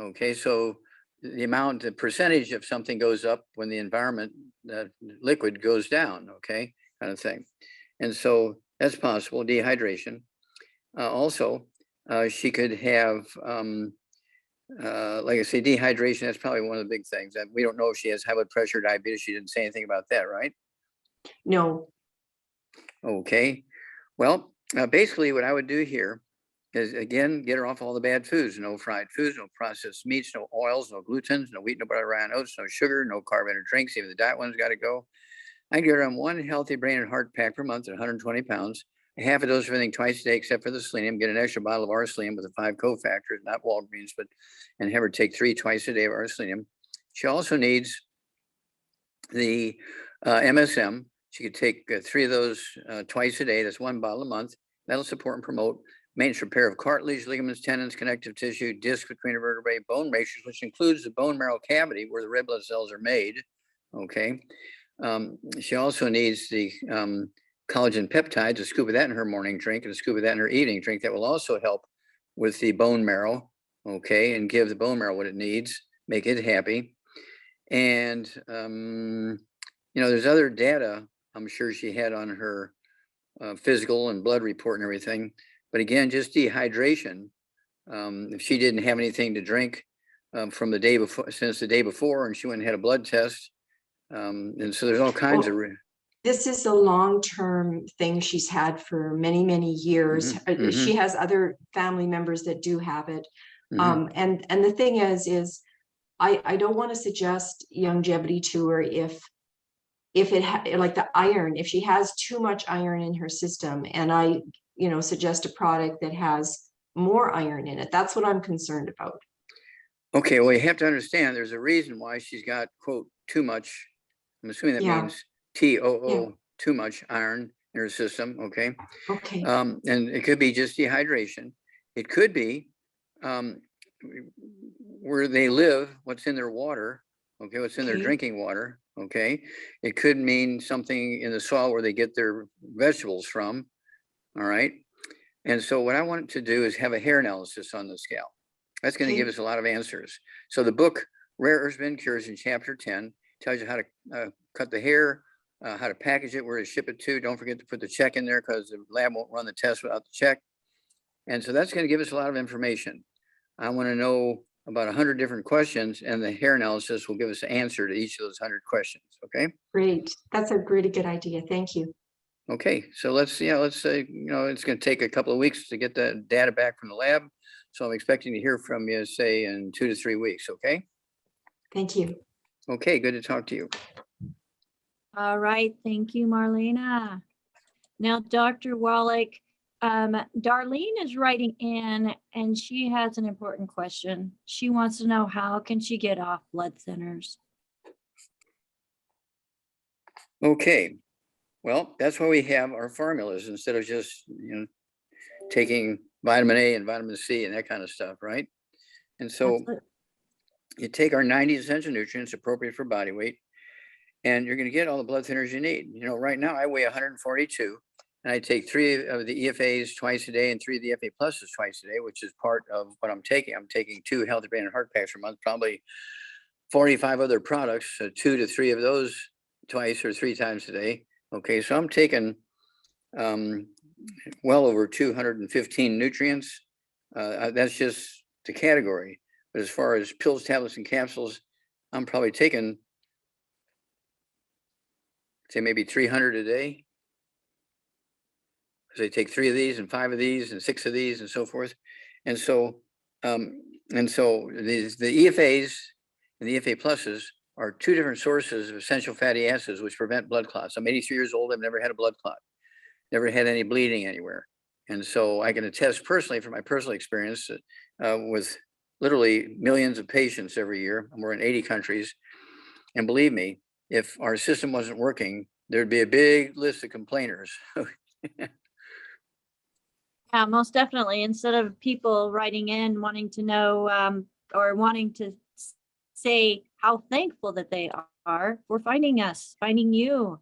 Okay, so the percentage of something goes up when the environment liquid goes down. Okay, kind of thing, and so that's possible, dehydration. Also, she could have, like I say, dehydration. That's probably one of the big things. That we don't know if she has high blood pressure, diabetes. She didn't say anything about that, right? No. Okay. Well, basically what I would do here is, again, get her off all the bad foods. No fried foods, no processed meats, no oils, no glutens, no wheat, no butter, rye, oats, no sugar, no carbonated drinks. Even the diet one's got to go. I get her on 1 healthy brain and heart pack per month at 120 pounds. Half a dose of everything twice a day, except for the selenium. Get an extra bottle of R-selenium with the 5 cofactors, not Walgreens, and have her take 3 twice a day of R-selenium. She also needs the MSM. She could take 3 of those twice a day. That's 1 bottle a month. That'll support and promote maintenance repair of cartilage, ligaments, tendons, connective tissue, disc between the vertebrae, bone matrix, which includes the bone marrow cavity where the red blood cells are made. Okay. She also needs the collagen peptides, a scoop of that in her morning drink and a scoop of that in her evening drink. That will also help with the bone marrow, okay, and give the bone marrow what it needs, make it happy. And, there's other data I'm sure she had on her physical and blood report and everything. But again, just dehydration. If she didn't have anything to drink, from the day before, since the day before, and she went and had a blood test. And so there's all kinds Well, of. This is a long-term thing she's had for many, many years. She has other family members that do have it. And the thing is I don't want to suggest longevity to her if like the iron, if she has too much iron in her system, and I, suggest a product that has more iron in it. That's what I'm concerned about. Okay, well, you have to understand there's a reason why she's got, quote, too much. I'm assuming that means TOO, too much iron in her system. Okay. Okay. And it could be just dehydration. It could be where they live, what's in their water. Okay, what's in their drinking water. Okay. It could mean something in the soil where they get their vegetables from. All right. And so what I want to do is have a hair analysis on the scalp. That's going to give us a lot of answers. So the book, Rare Herbs Been Cures, in chapter 10, tells you how to cut the hair, how to package it, where to ship it to. Don't forget to put the check in there because the lab won't run the test without the check. And so that's going to give us a lot of information. I want to know about 100 different questions, and the hair analysis will give us an answer to each of those 100 questions. Okay. Great. That's a really good idea. Thank you. Okay. So let's say, it's going to take a couple of weeks to get the data back from the lab. So I'm expecting to hear from you, say, in 2 to 3 weeks. Okay. Thank you. Okay. Good to talk to you. All right. Thank you, Marlena. Now, Dr. Wallach, Darlene is writing in, and she has an important question. She wants to know, how can she get off blood thinners? Okay. Well, that's why we have our formulas instead of just, taking vitamin A and vitamin C and that kind of stuff, right? And so you take our 90 essential nutrients appropriate for body weight, and you're going to get all the blood thinners you need. Right now I weigh 142, and I take 3 of the EFAs twice a day and 3 of the EFA pluses twice a day, which is part of what I'm taking. I'm taking 2 healthy brain and heart packs a month, probably 45 other products, 2 to 3 of those twice or 3 times a day. Okay, so I'm taking well over 215 nutrients. That's just the category. But as far as pills, tablets, and capsules, I'm probably taking, say, maybe 300 a day. Because I take 3 of these and 5 of these and 6 of these and so forth. And so the EFAs and the EFA pluses are 2 different sources of essential fatty acids which prevent blood clots. I'm 83 years old. I've never had a blood clot, never had any bleeding anywhere. And so I can attest personally from my personal experience with literally millions of patients every year. We're in 80 countries. And believe me, if our system wasn't working, there'd be a big list of complainers. Yeah, most definitely. Instead of people writing in wanting to know or wanting to say how thankful that they are, we're finding you.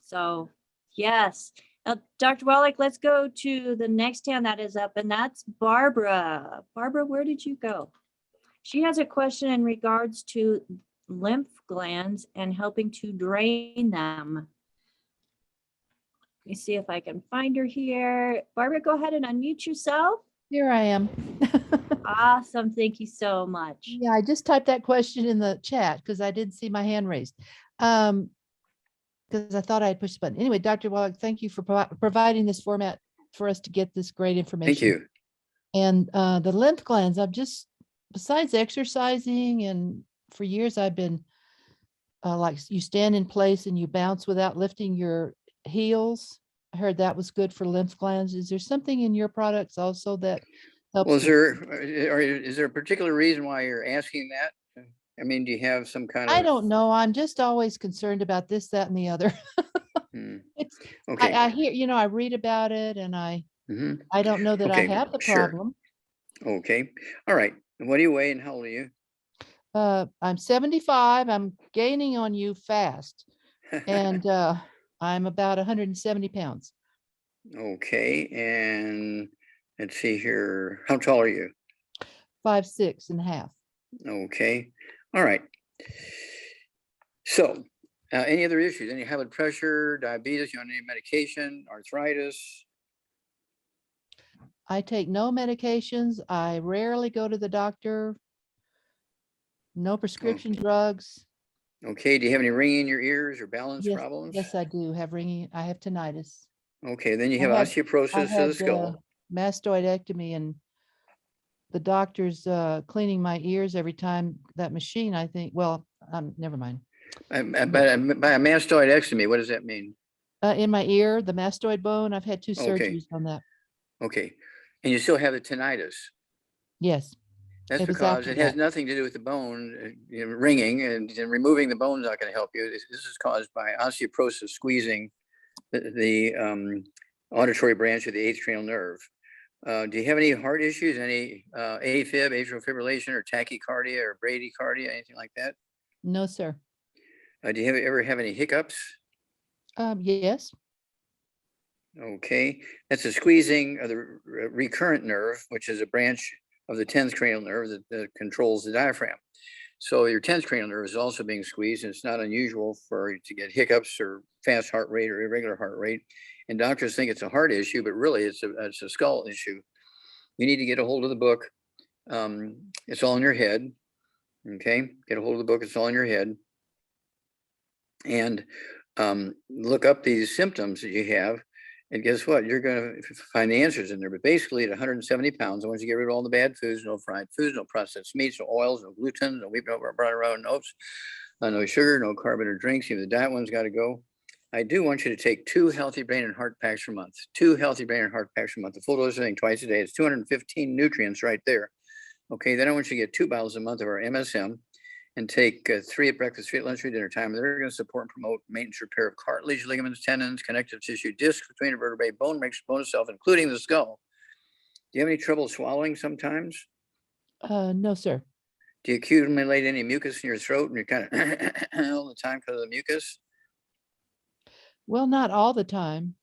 So yes. Now, Dr. Wallach, let's go to the next hand that is up, and that's Barbara. Barbara, where did you go? She has a question in regards to lymph glands and helping to drain them. Let me see if I can find her here. Barbara, go ahead and unmute yourself. Here I am. Awesome. Thank you so much. Yeah, I just typed that question in the chat because I didn't see my hand raised. Because I thought I had pushed the button. Anyway, Dr. Wallach, thank you for providing this format for us to get this great information. Thank you. And the lymph glands, I've just, besides exercising, and for years I've been like, you stand in place and you bounce without lifting your heels. I heard that was good for lymph glands. Is there something in your products also that helps? Well, is there a particular reason why you're asking that? I mean, do you have some kind of? I don't know. I'm just always concerned about this, that, and the other. It's, okay. I hear, I read about it, and I don't know that I have the problem. Okay. All right. And what do you weigh and how old are you? I'm 75. I'm gaining on you fast. And I'm about 170 pounds. Okay. And let's see here. How tall are you? 5'6.5". Okay. All right. So any other issues? Any high blood pressure, diabetes, you on any medication, arthritis? I take no medications. I rarely go to the doctor. No prescription drugs. Okay, do you have any ringing in your ears or balance Yes, problems? yes, I do have ringing. I have tinnitus. Okay, then you I have had- I osteoporosis of the had skull. mastoidectomy, and the doctor's cleaning my ears every time that machine, I think, well, never mind. By a mastoidectomy, what does that mean? In my ear, the mastoid bone, I've had 2 Okay. surgeries on that. Okay, and you still have the tinnitus. Yes. That's It was because after it has that. nothing to do with the bone ringing, and removing the bone is not going to help you. This is caused by osteoporosis squeezing the auditory branch of the eighth cranial nerve. Do you have any heart issues, any AFib, atrial fibrillation, or tachycardia, or bradycardia, anything like that? No, sir. Do you ever have any hiccups? Yes. Okay, that's a squeezing of the recurrent nerve, which is a branch of the 10th cranial nerve that controls the diaphragm. So your 10th cranial nerve is also being squeezed, and it's not unusual for you to get hiccups or fast heart rate or irregular heart rate. And doctors think it's a heart issue, but really it's a skull issue. You need to get a hold of the book. It's all in your head. Okay, get a hold of the book. It's all in your head. And look up these symptoms that you have. And guess what? You're going to find the answers in there. But basically, at 170 pounds, I want you to get rid of all the bad foods: no fried foods, no processed meats, no oils, no gluten, no wheat, no brown around oats, no sugar, no carbonated drinks. Even the diet one's got to go. I do want you to take 2 healthy brain and heart packs per month. 2 healthy brain and heart packs per month. The full dose of thing twice a day. It's 215 nutrients right there. Okay, then I want you to get 2 bottles a month of our MSM. And take 3 at breakfast, 3 at lunch, 3 dinner time. They're going to support and promote maintenance repair of cartilage, ligaments, tendons, connective tissue, discs between the vertebrae, bone makes bone itself, including the skull. Do you have any trouble swallowing sometimes? No, sir. Do you accumulate any mucus in your throat and you're kind of all the time because of the mucus? Well, not all the time.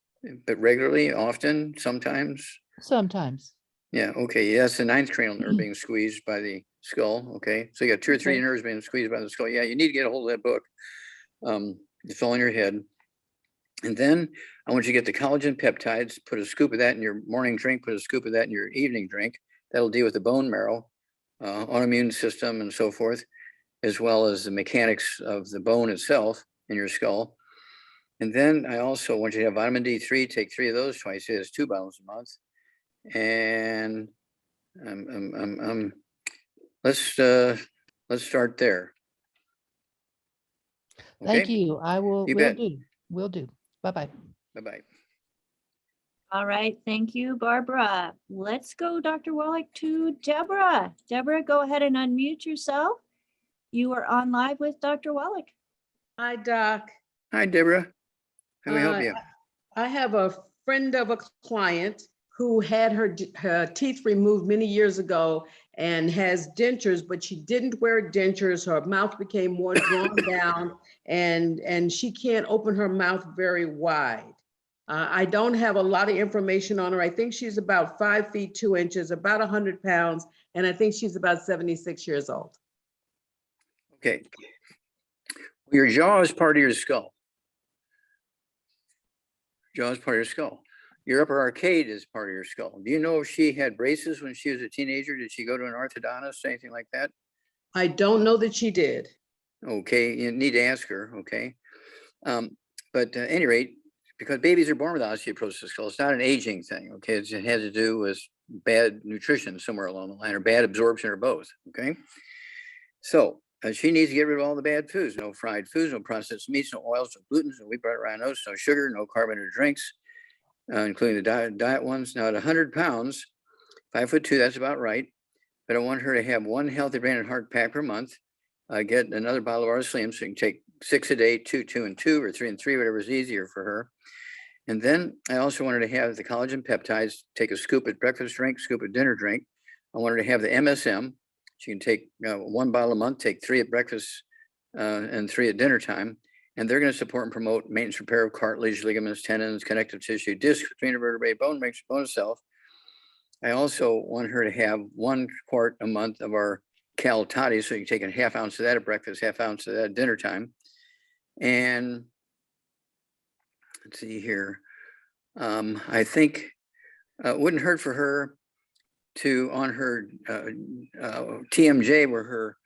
But regularly, often, sometimes? Sometimes. Yeah, okay. Yeah, that's the 9th cranial nerve being squeezed by the skull. Okay, so you got 2 or 3 Okay. nerves being squeezed by the skull. Yeah, you need to get a hold of that book. It's all in your head. And then I want you to get the collagen peptides, put a scoop of that in your morning drink, put a scoop of that in your evening drink. That'll deal with the bone marrow, autoimmune system, and so forth, as well as the mechanics of the bone itself in your skull. And then I also want you to have vitamin D3, take 3 of those twice. It's 2 bottles a month. And let's start there. Thank Okay? you. I will, You will bet. do. Will do. Bye-bye. Bye-bye. All right. Thank you, Barbara. Let's go, Dr. Wallach, to Deborah. Deborah, go ahead and unmute yourself. You are on live with Dr. Wallach. Hi, Doc. Hi, Deborah. How can we help you? I have a friend of a client who had her teeth removed many years ago and has dentures, but she didn't wear dentures. Her mouth became more drawn down, and she can't open her mouth very wide. I don't have a lot of information on her. I think she's about 5 feet 2 inches, about 100 pounds, and I think she's about 76 years old. Okay. Your jaw is part of your skull. Jaw is part of your skull. Your upper arcade is part of your skull. Do you know if she had braces when she was a teenager? Did she go to an orthodontist, anything like that? I don't know that she did. Okay, you need to ask her, okay? But at any rate, because babies are born with osteoporosis of skull, it's not an aging thing, okay? It has to do with bad nutrition somewhere along the line, or bad absorption, or both, okay? So she needs to get rid of all the bad foods: no fried foods, no processed meats, no oils, no gluten, no wheat, bread, rye, oats, no sugar, no carbonated drinks, including the diet ones. Now at 100 pounds, 5'2", that's about right. But I want her to have 1 healthy brain and heart pack per month. Get another bottle of Arthritis, so you can take 6 a day, 2, 2, and 2, or 3 and 3, whatever is easier for her. And then I also want her to have the collagen peptides. Take a scoop at breakfast drink, scoop at dinner drink. I want her to have the MSM. She can take 1 bottle a month, take 3 at breakfast and 3 at dinner time. And they're going to support and promote maintenance repair of cartilage, ligaments, tendons, connective tissue, discs between the vertebrae, bone makes bone itself. I also want her to have 1 quart a month of our Cal Toddy, so you can take a ½ ounce of that at breakfast, ½ ounce of that at dinner time. And let's see here. I think it wouldn't hurt for her to, on her TMJ, where her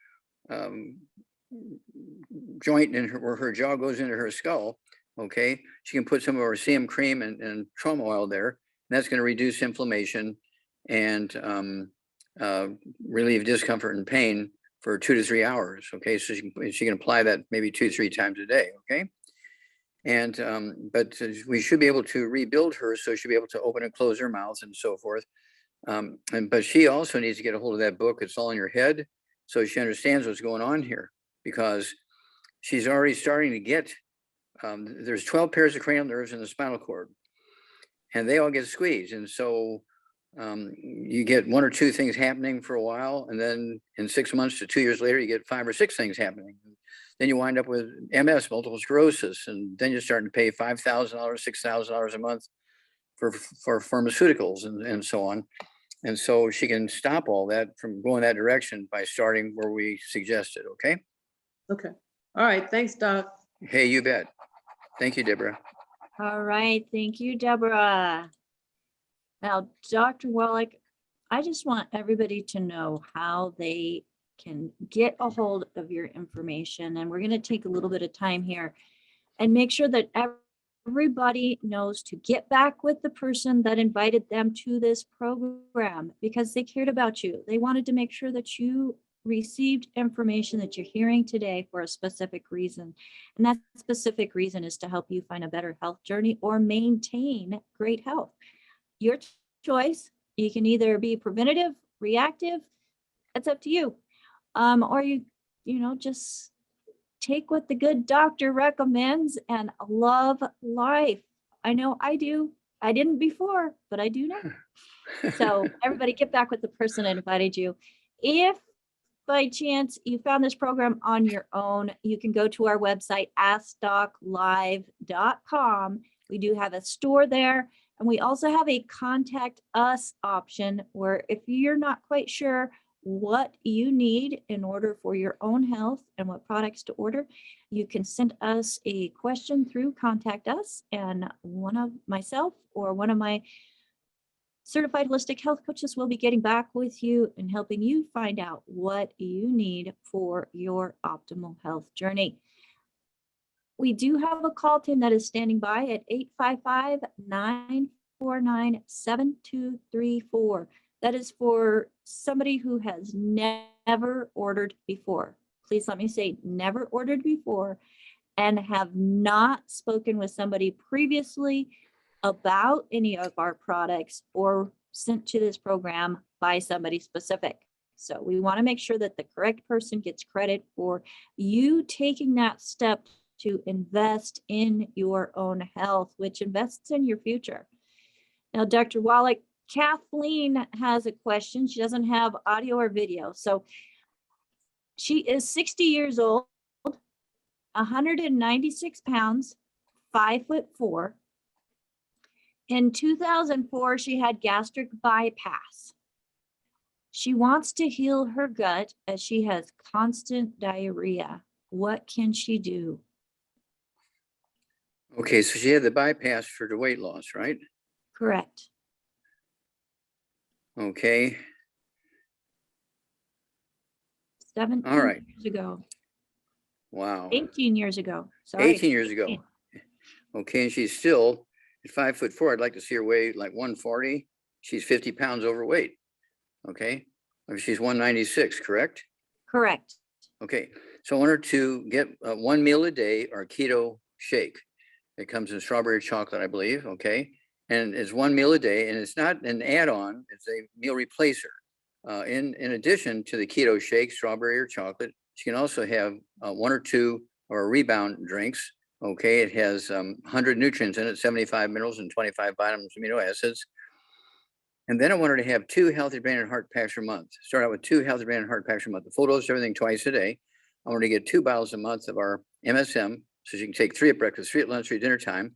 joint in her, where her jaw goes into her skull, okay, she can put some of our CM cream and trauma oil there. And that's going to reduce inflammation and relieve discomfort and pain for 2 to 3 hours. Okay, so she can apply that maybe 2-3 times a day. Okay, and but we should be able to rebuild her, so she'll be able to open and close her mouth and so forth. But she also needs to get a hold of that book. It's all in your head, so she understands what's going on here, because she's already starting to get. There's 12 pairs of cranial nerves in the spinal cord, and they all get squeezed, and so you get 1 or 2 things happening for a while, and then in 6 months to 2 years later, you get 5 or 6 things happening. Then you wind up with MS, multiple sclerosis, and then you're starting to pay $5,000, $6,000 a month for pharmaceuticals and so on. And so she can stop all that from going that direction by starting where we suggested. Okay. Okay. All right. Thanks, Doc. Hey, you bet. Thank you, Deborah. All right. Thank you, Deborah. Now, Dr. Wallach, I just want everybody to know how they can get a hold of your information. And we're going to take a little bit of time here and make sure that everybody knows to get back with the person that invited them to this program, because they cared about you. They wanted to make sure that you received information that you're hearing today for a specific reason. And that specific reason is to help you find a better health journey or maintain great health. Your choice. You can either be preventative, reactive. That's up to you. Or you just take what the good doctor recommends and love life. I know I do. I didn't before, but I do now. So everybody get back with the person that invited you. If by chance you found this program on your own, you can go to our website, AskDocLive.com. We do have a store there. And we also have a contact us option where if you're not quite sure what you need in order for your own health and what products to order, you can send us a question through contact us, and one of myself or one of my certified holistic health coaches will be getting back with you and helping you find out what you need for your optimal health journey. We do have a call team that is standing by at 855-949-7234. That is for somebody who has never ordered before. Please let me say never ordered before and have not spoken with somebody previously about any of our products or sent to this program by somebody specific. So we want to make sure that the correct person gets credit for you taking that step to invest in your own health, which invests in your future. Now, Dr. Wallach, Kathleen has a question. She doesn't have audio or video. So she is 60 years old, 196 pounds, 5'4". In 2004, she had gastric bypass. She wants to heal her gut as she has constant diarrhea. What can she do? Okay, so she had the bypass for the weight loss, right? Correct. Okay. 17 All right. years ago. Wow. 18 years ago. Sorry. 18 years ago. Okay, and she's still at 5'4". I'd like to see her weigh like 140. She's 50 pounds overweight. Okay. She's 196, correct? Correct. Okay. So I want her to get 1 meal a day or keto shake. It comes in strawberry chocolate, I believe. Okay. And it's 1 meal a day, and it's not an add-on, it's a meal replacer. In addition to the keto shake, strawberry or chocolate, she can also have 1 or 2 or rebound drinks. Okay. It has 100 nutrients in it, 75 minerals and 25 vitamins, amino acids. And then I want her to have 2 healthy brain and heart packs a month. Start out with 2 healthy brain and heart packs a month. The full dose, everything twice a day. I want her to get 2 bottles a month of our MSM. So she can take 3 at breakfast, 3 at lunch, 3 at dinner time.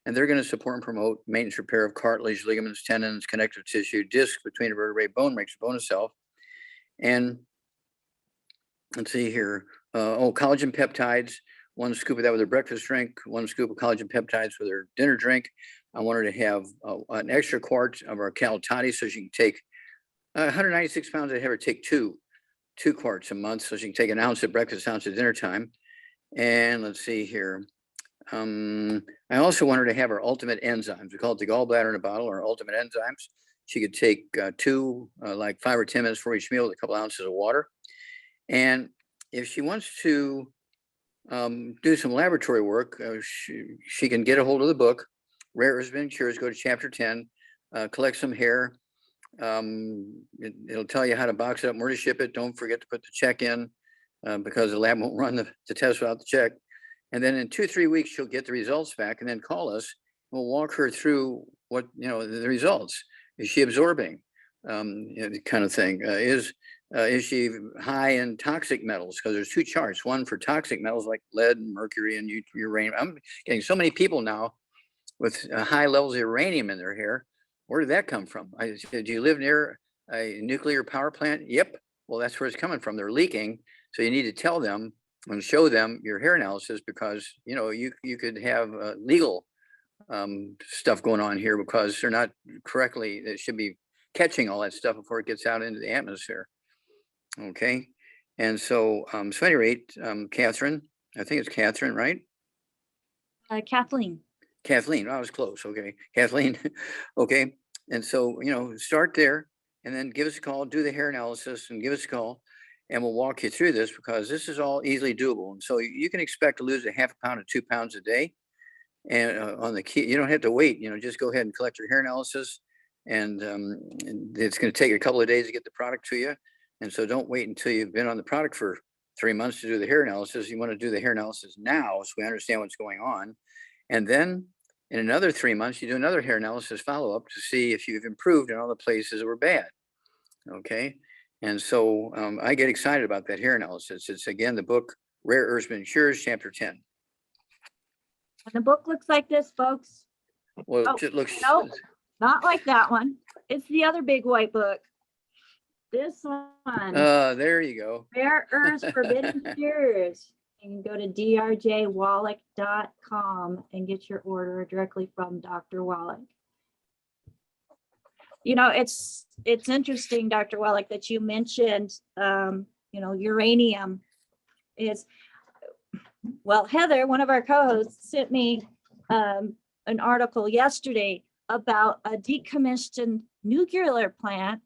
And they're going to support and promote maintenance repair of cartilage, ligaments, tendons, connective tissue, disc between the vertebrae, bone makes the bone itself. And let's see here. Collagen peptides. 1 scoop of that with her breakfast drink, 1 scoop of collagen peptides with her dinner drink. I want her to have an extra quart of our cal toddy, so she can take 196 pounds. I'd have her take 2 2 quarts a month. So she can take an ounce at breakfast, ounce at dinner time. And let's see here. I also want her to have her ultimate enzymes. We call it the gallbladder in a bottle, or ultimate enzymes. She could take 2, like 5 or 10 minutes for each meal with a couple ounces of water. And if she wants to do some laboratory work, she can get a hold of the book, Rare Herbs and Cures, go to chapter 10, collect some hair. It'll tell you how to box it up and where to ship it. Don't forget to put the check in because the lab won't run the test without the check. And then in 2-3 weeks, she'll get the results back and then call us. We'll walk her through what, the results. Is she absorbing? Kind of thing. Is she high in toxic metals? Because there's 2 charts, one for toxic metals like lead and mercury and uranium. I'm getting so many people now with high levels of uranium in their hair. Where did that come from? Do you live near a nuclear power plant? Yep. Well, that's where it's coming from. They're leaking. So you need to tell them and show them your hair analysis, because you could have legal stuff going on here because they're not correctly. It should be catching all that stuff before it gets out into the atmosphere. Okay. And so, so at any rate, Catherine, I think it's Catherine, right? Kathleen. Kathleen, I was close. Okay. Kathleen. Okay. And so, start there and then give us a call, do the hair analysis and give us a call, and we'll walk you through this because this is all easily doable. And so you can expect to lose a half a pound to 2 pounds a day. And on the key, you don't have to wait, just go ahead and collect your hair analysis. And it's going to take a couple of days to get the product to you. And so don't wait until you've been on the product for 3 months to do the hair analysis. You want to do the hair analysis now so we understand what's going on. And then in another 3 months, you do another hair analysis follow-up to see if you've improved in all the places that were bad. Okay. And so I get excited about that hair analysis. It's, again, the book, Rare Herbs and Cures, chapter 10. And the book looks like this, folks. Well, it just looks. No, not like that one. It's the other big white book. This one. There you go. Rare Herbs Forbidden Cures. You can go to drjwallach.com and get your order directly from Dr. Wallach. It's interesting, Dr. Wallach, that you mentioned, uranium is, well, Heather, one of our co-hosts, sent me an article yesterday about a decommissioned nuclear plant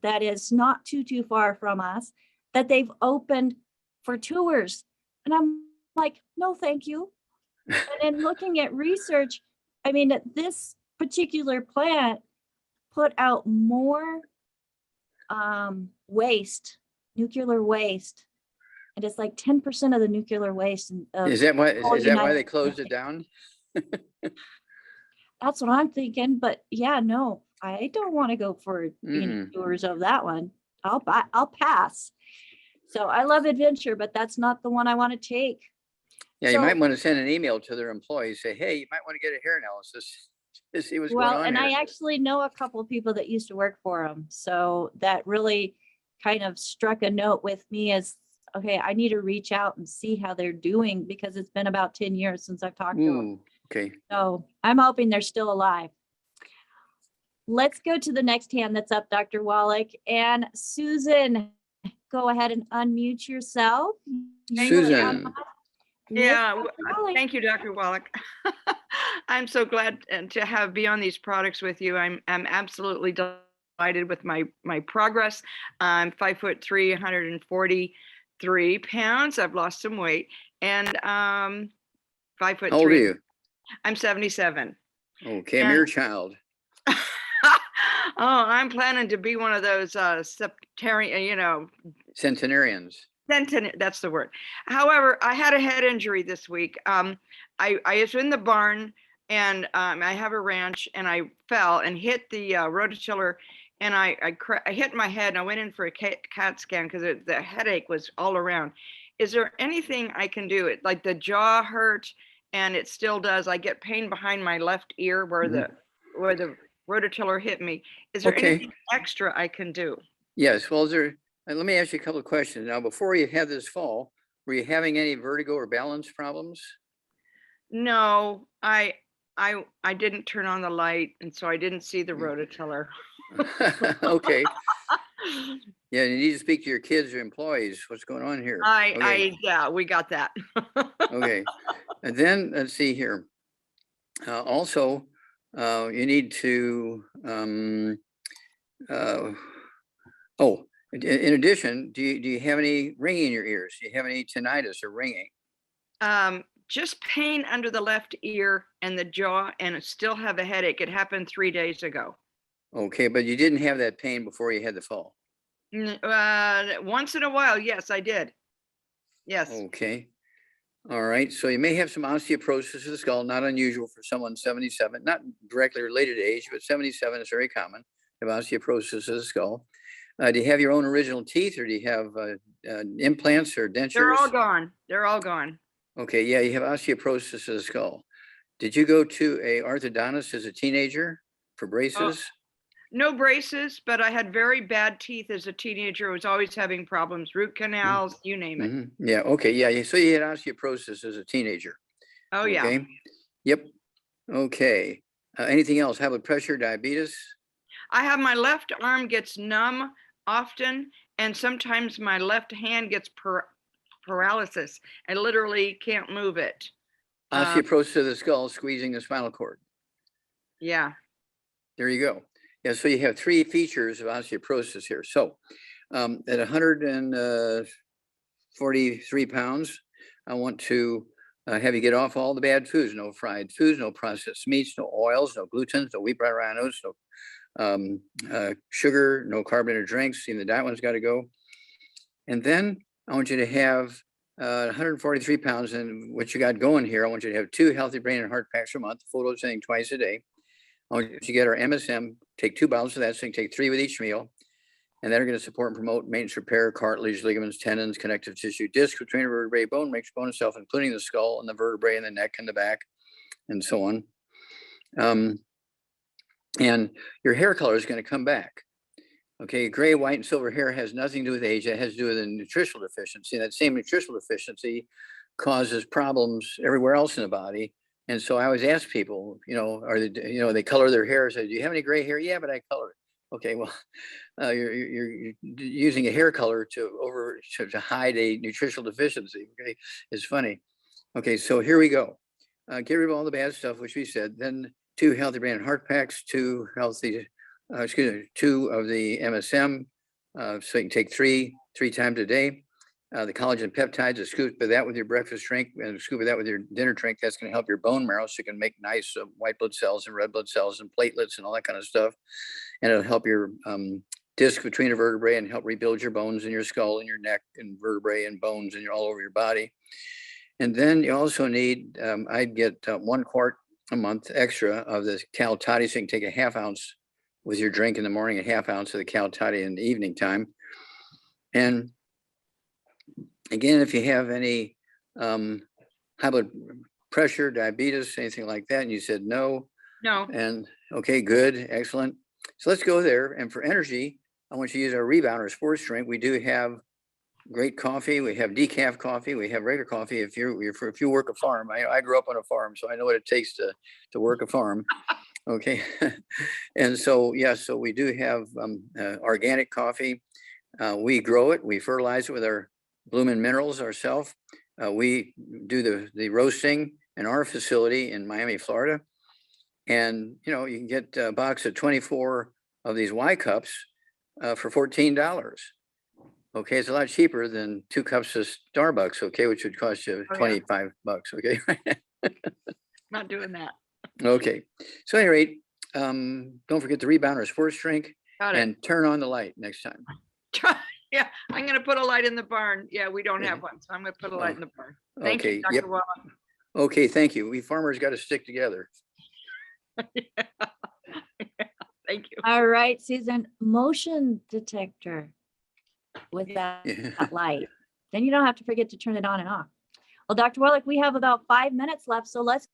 that is not too far from us, that they've opened for tours. And I'm like, no, thank you. And then looking at research, this particular plant put out more waste, nuclear waste. And it's like 10% of the nuclear waste. Is that why they closed it down? That's what I'm thinking. But yeah, no, I don't want to go for any tours of that one. I'll pass. So I love adventure, but that's not the one I want to take. Yeah, you might want to send an email to their employees, say, hey, you might want to get a hair analysis to see what's going on. Well, and here. I actually know a couple of people that used to work for them. So that really kind of struck a note with me as, okay, I need to reach out and see how they're doing, because it's been about 10 years since I've talked to them. Okay. So I'm hoping they're still alive. Let's go to the next hand that's up, Dr. Wallach. And Susan, go ahead and unmute yourself. Susan. Yeah, thank you, Dr. Wallach. I'm so glad to be on these products with you. I'm absolutely delighted with my progress. I'm 5'3", 143 pounds. I've lost some weight, and 5'3". How old are you? I'm 77. Okay, I'm your child. Oh, I'm planning to be one of those Centenarians. That's the word. However, I had a head injury this week. I was in the barn, and I have a ranch, and I fell and hit the rototiller, and I hit my head, and I went in for a CAT scan because the headache was all around. Is there anything I can do? Like the jaw hurt, and it still does. I get pain behind my left ear where the rototiller hit me. Is there anything extra I can do? Yes. Well, let me ask you a couple of questions. Now, before you had this fall, were you having any vertigo or balance problems? No, I didn't turn on the light, and so I didn't see the rototiller. Okay. Yeah, you need to speak to your kids or employees. What's going on here? Okay. Yeah, we got that. Okay. And then let's see here. Also, you need to, in addition, do you have any ringing in your ears? Do you have any tinnitus or ringing? Just pain under the left ear and the jaw, and I still have a headache. It happened 3 days ago. Okay, but you didn't have that pain before you had the fall. Once in a while, yes, I did. Yes. Okay. All right. So you may have some osteoporosis of the skull, not unusual for someone 77, not directly related to age, but 77 is very common. Have osteoporosis of the skull. Do you have your own original teeth, or do you have implants or dentures? They're all gone. They're all gone. Okay. Yeah, you have osteoporosis of the skull. Did you go to a orthodontist as a teenager for braces? No braces, but I had very bad teeth as a teenager. I was always having problems, root canals, you name it. Yeah. Okay. Yeah. So you had osteoporosis as a teenager. Oh, yeah. Okay. Yep. Okay. Anything else? High blood pressure, diabetes? I have my left arm gets numb often, and sometimes my left hand gets paralysis. I literally can't move it. Osteoporosis of the skull, squeezing the spinal cord. Yeah. There you go. Yeah, so you have 3 features of osteoporosis here. So at 143 pounds, I want to have you get off all the bad foods, no fried foods, no processed meats, no oils, no glutens, no wheat bran rhinos, no sugar, no carbonated drinks. Even the diet one's got to go. And then I want you to have 143 pounds, and what you got going here, I want you to have 2 healthy brain and heart packs a month, full dose thing twice a day. I want you to get our MSM, take 2 bottles of that, so you can take 3 with each meal. And that are going to support and promote maintenance repair, cartilage, ligaments, tendons, connective tissue, disc between vertebrae, bone, makes bone itself, including the skull and the vertebrae and the neck and the back, and so on. And your hair color is going to come back. Okay, gray, white, and silver hair has nothing to do with age. It has to do with a nutritional deficiency. That same nutritional deficiency causes problems everywhere else in the body. And so I always ask people, they color their hair. Say, do you have any gray hair? Yeah, but I color it. Okay, well, you're using a hair color to hide a nutritional deficiency. Okay, it's funny. Okay, so here we go. Get rid of all the bad stuff, which we said. Then 2 healthy brain and heart packs, 2 of the MSM, so you can take 3 times a day. The collagen peptides, a scoop of that with your breakfast drink and a scoop of that with your dinner drink. That's going to help your bone marrow, so you can make nice white blood cells and red blood cells and platelets and all that kind of stuff. And it'll help your disc between the vertebrae and help rebuild your bones in your skull and your neck and vertebrae and bones and all over your body. And then you also need, I'd get 1 quart a month extra of the cal toddy, so you can take a ½ ounce with your drink in the morning, a ½ ounce of the cal toddy in the evening time. And again, if you have any high blood pressure, diabetes, anything like that, and you said no. No. And okay, good, excellent. So let's go there. And for energy, I want you to use our Rebounder sports drink. We do have great coffee. We have decaf coffee. We have regular coffee. If you work a farm, I grew up on a farm, so I know what it takes to work a farm. Okay. And so, yeah, so we do have organic coffee. We grow it. We fertilize it with our Bloomin' Minerals ourselves. We do the roasting in our facility in Miami, Florida. And, you can get a box of 24 of these Y cups for $14. Okay, it's a lot cheaper than 2 cups of Starbucks, okay, which would cost you $25, okay? Not doing that. Okay, so at any rate, don't forget the Rebounder sports drink. Got it. And turn on the light next time. Yeah, I'm going to put a light in the barn. Yeah, we don't have one, so I'm going to put a light in the barn. Thank you, Dr. Wallach. Okay, thank you. We farmers got to stick together. Yeah. Thank you. All right, Susan, motion detector with that light. Then you don't have to forget to turn it on and off. Well, Dr. Wallach, we have about 5 minutes left, so let's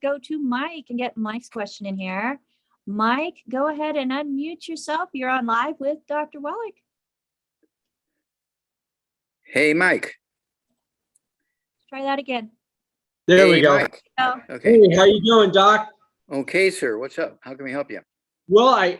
go to Mike and get Mike's question in here. Mike, go ahead and unmute yourself. You're on live with Dr. Wallach. Hey, Mike. Let's try that again. There we go. Mike. Okay. Hey, how you doing, Doc? Okay, sir. What's up? How can we help you? Well, I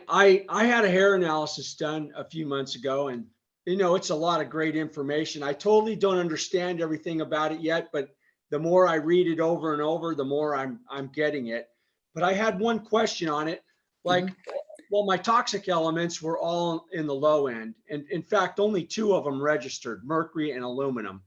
had a hair analysis done a few months ago, and You know, it's a lot of great information. I totally don't understand everything about it yet, but the more I read it over and over, the more I'm getting it. But I had one question on it. Like, well, my toxic elements were all in the low end. And in fact, only 2 of them registered, mercury and aluminum.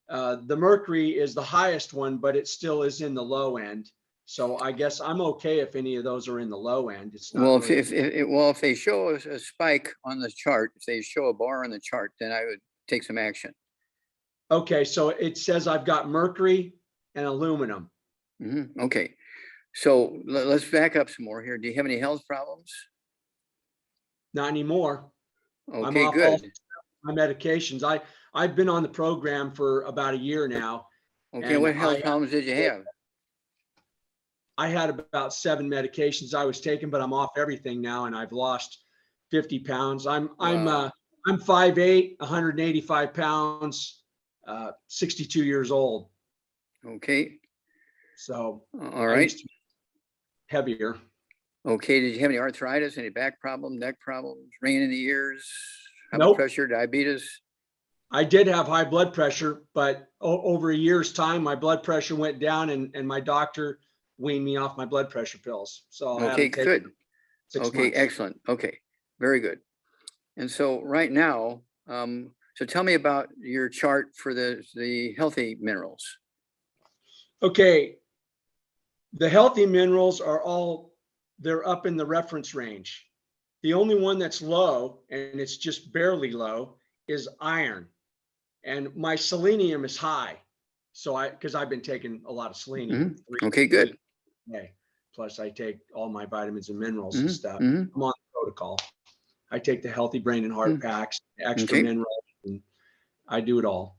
The mercury is the highest one, but it still is in the low end. So I guess I'm okay if any of those are in the low end. It's not Well, really- if they show a spike on the chart, if they show a bar on the chart, then I would take some action. Okay, so it says I've got mercury and aluminum. Okay, so let's back up some more here. Do you have any health problems? Not anymore. I'm Okay, off all good. my medications. I've been on the program for about a year now. Okay, and what health problems did you have? I had about 7 medications I was taking, but I'm off everything now, and I've lost 50 pounds. I'm 5'8", 185 pounds, 62 years old. Okay, So all I right. used to be heavier. Okay, did you have any arthritis, any back problem, neck problems, rain in the ears, high blood Nope. pressure, diabetes? I did have high blood pressure, but over a year's time, my blood pressure went down, and my doctor weaned me off my blood pressure pills. So I Okay, haven't taken good. them 6 Okay, months. excellent. Okay, very good. And so right now, so tell me about your chart for the healthy minerals. Okay, the healthy minerals they're up in the reference range. The only one that's low, and it's just barely low, is iron. And my selenium is high. So because I've been taking a lot of selenium. Okay, good. Okay. Plus I take all my vitamins and minerals and stuff. Mhm. I'm on the protocol. I take the healthy brain and heart packs, extra Okay. minerals, and I do it all.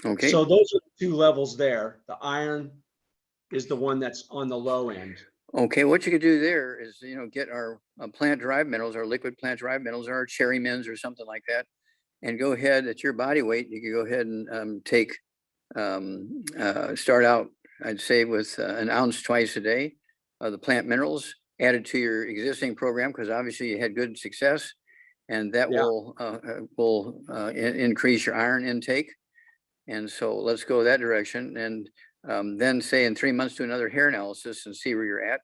Okay, So those are the 2 levels there. The iron is the one that's on the low end. okay. What you could do there is, get our plant-derived minerals, our liquid plant-derived minerals, or our cherry mins or something like that, and go ahead at your body weight. You could go ahead and take, start out, I'd say, with an ounce twice a day of the plant minerals added to your existing program, because obviously you had good success, and that will increase your iron intake. And so let's go that direction, and then say in 3 months do another hair analysis and see where you're at.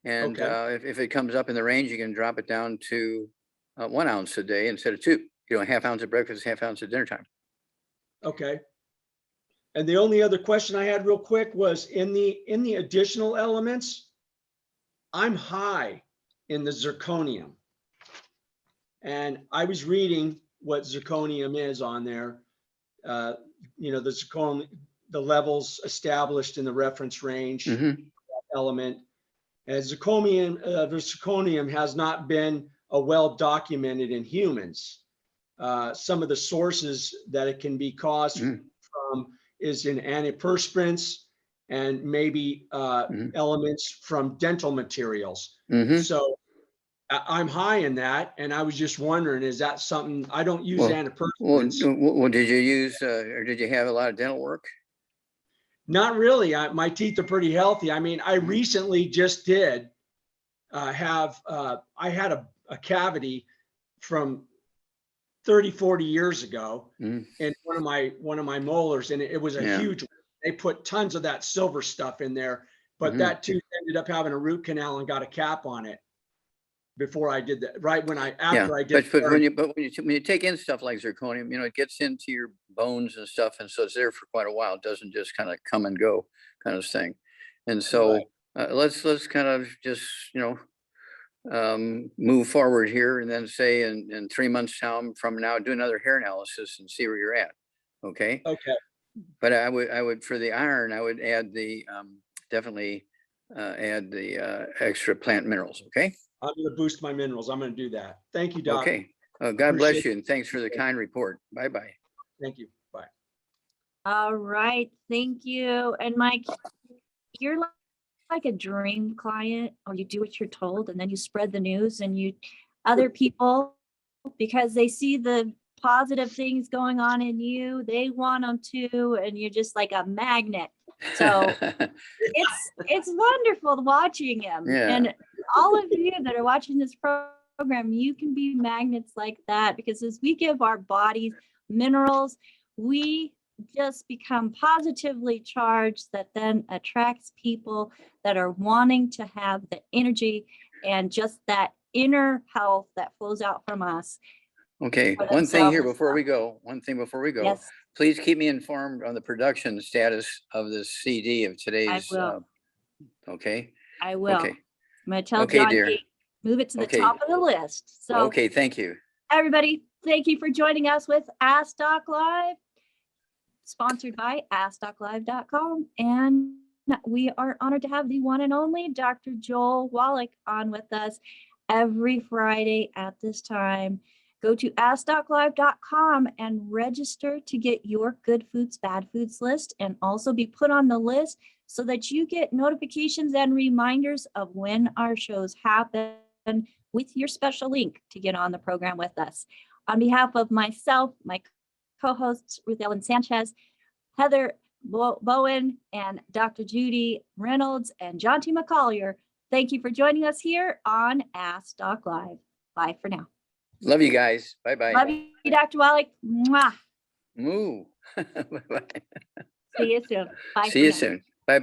And if it comes up in the range, you can drop it down to 1 ounce a day instead of 2. A half ounce at breakfast, half ounce at dinner time. Okay. And the only other question I had real quick was in the additional elements, I'm high in the zirconium. And I was reading what zirconium is on there. The zirconium, the levels established in the reference range element. And the zirconium has not been well documented in humans. Some of the sources that it can be caused from is in antiperspirants and maybe elements from dental materials. So I'm high in that, and I was just wondering, is that something? I don't use antiperspirants. Well, did you use or did you have a lot of dental work? Not really. My teeth are pretty healthy. I mean, I recently just did I had a cavity from 30, 40 years ago in one of my molars, and it was a huge one. They put tons of that silver stuff in there, but that tooth ended up having a root canal and got a cap on it before I did that. Right when I did. But when you take in stuff like zirconium, it gets into your bones and stuff, and so it's there for quite a while. It doesn't just kind of come and go kind of thing. And so let's kind of just move forward here, and then say in 3 months time from now, do another hair analysis and see where you're at. Okay. But I would for the iron, I would add the definitely add the extra plant minerals. Okay. I'm going to boost my minerals. I'm going to do that. Thank you, Doc. Okay. God bless you, and thanks for the kind report. Bye-bye. Thank you. Bye. All right. Thank you. And Mike, you're like a dream client, or you do what you're told, and then you spread the news, and other people, because they see the positive things going on in you, they want them too, and you're just like a magnet. So it's wonderful watching him. And all of you that are watching this program, you can be magnets like that, because as we give our bodies minerals, we just become positively charged that then attracts people that are wanting to have the energy and just that inner health that flows out from us. Okay, for one thing here themselves. before we go, Yes, please keep me informed on the production status of the CD of today's, will. okay? I will. Okay, I'm going to tell Okay, John dear. Gate, move it to the Okay. top of the list. So okay, thank you. everybody, thank you for joining us with Ask Doc Live, sponsored by AskDocLive.com. And we are honored to have the one and only Dr. Joel Wallach on with us every Friday at this time. Go to AskDocLive.com and register to get your good foods, bad foods list, and also be put on the list so that you get notifications and reminders of when our shows happen with your special link to get on the program with us. On behalf of myself, my co-hosts, Ruth Ellen Sanchez, Heather Bowen, and Dr. Judy Reynolds, and John T. McCollier, thank you for joining us here on Ask Doc Live. Bye for now. Love you guys. Bye-bye. Love you, Dr. Wallach. Mwah. Moo. Bye-bye. See you soon. Bye. See for you now. soon.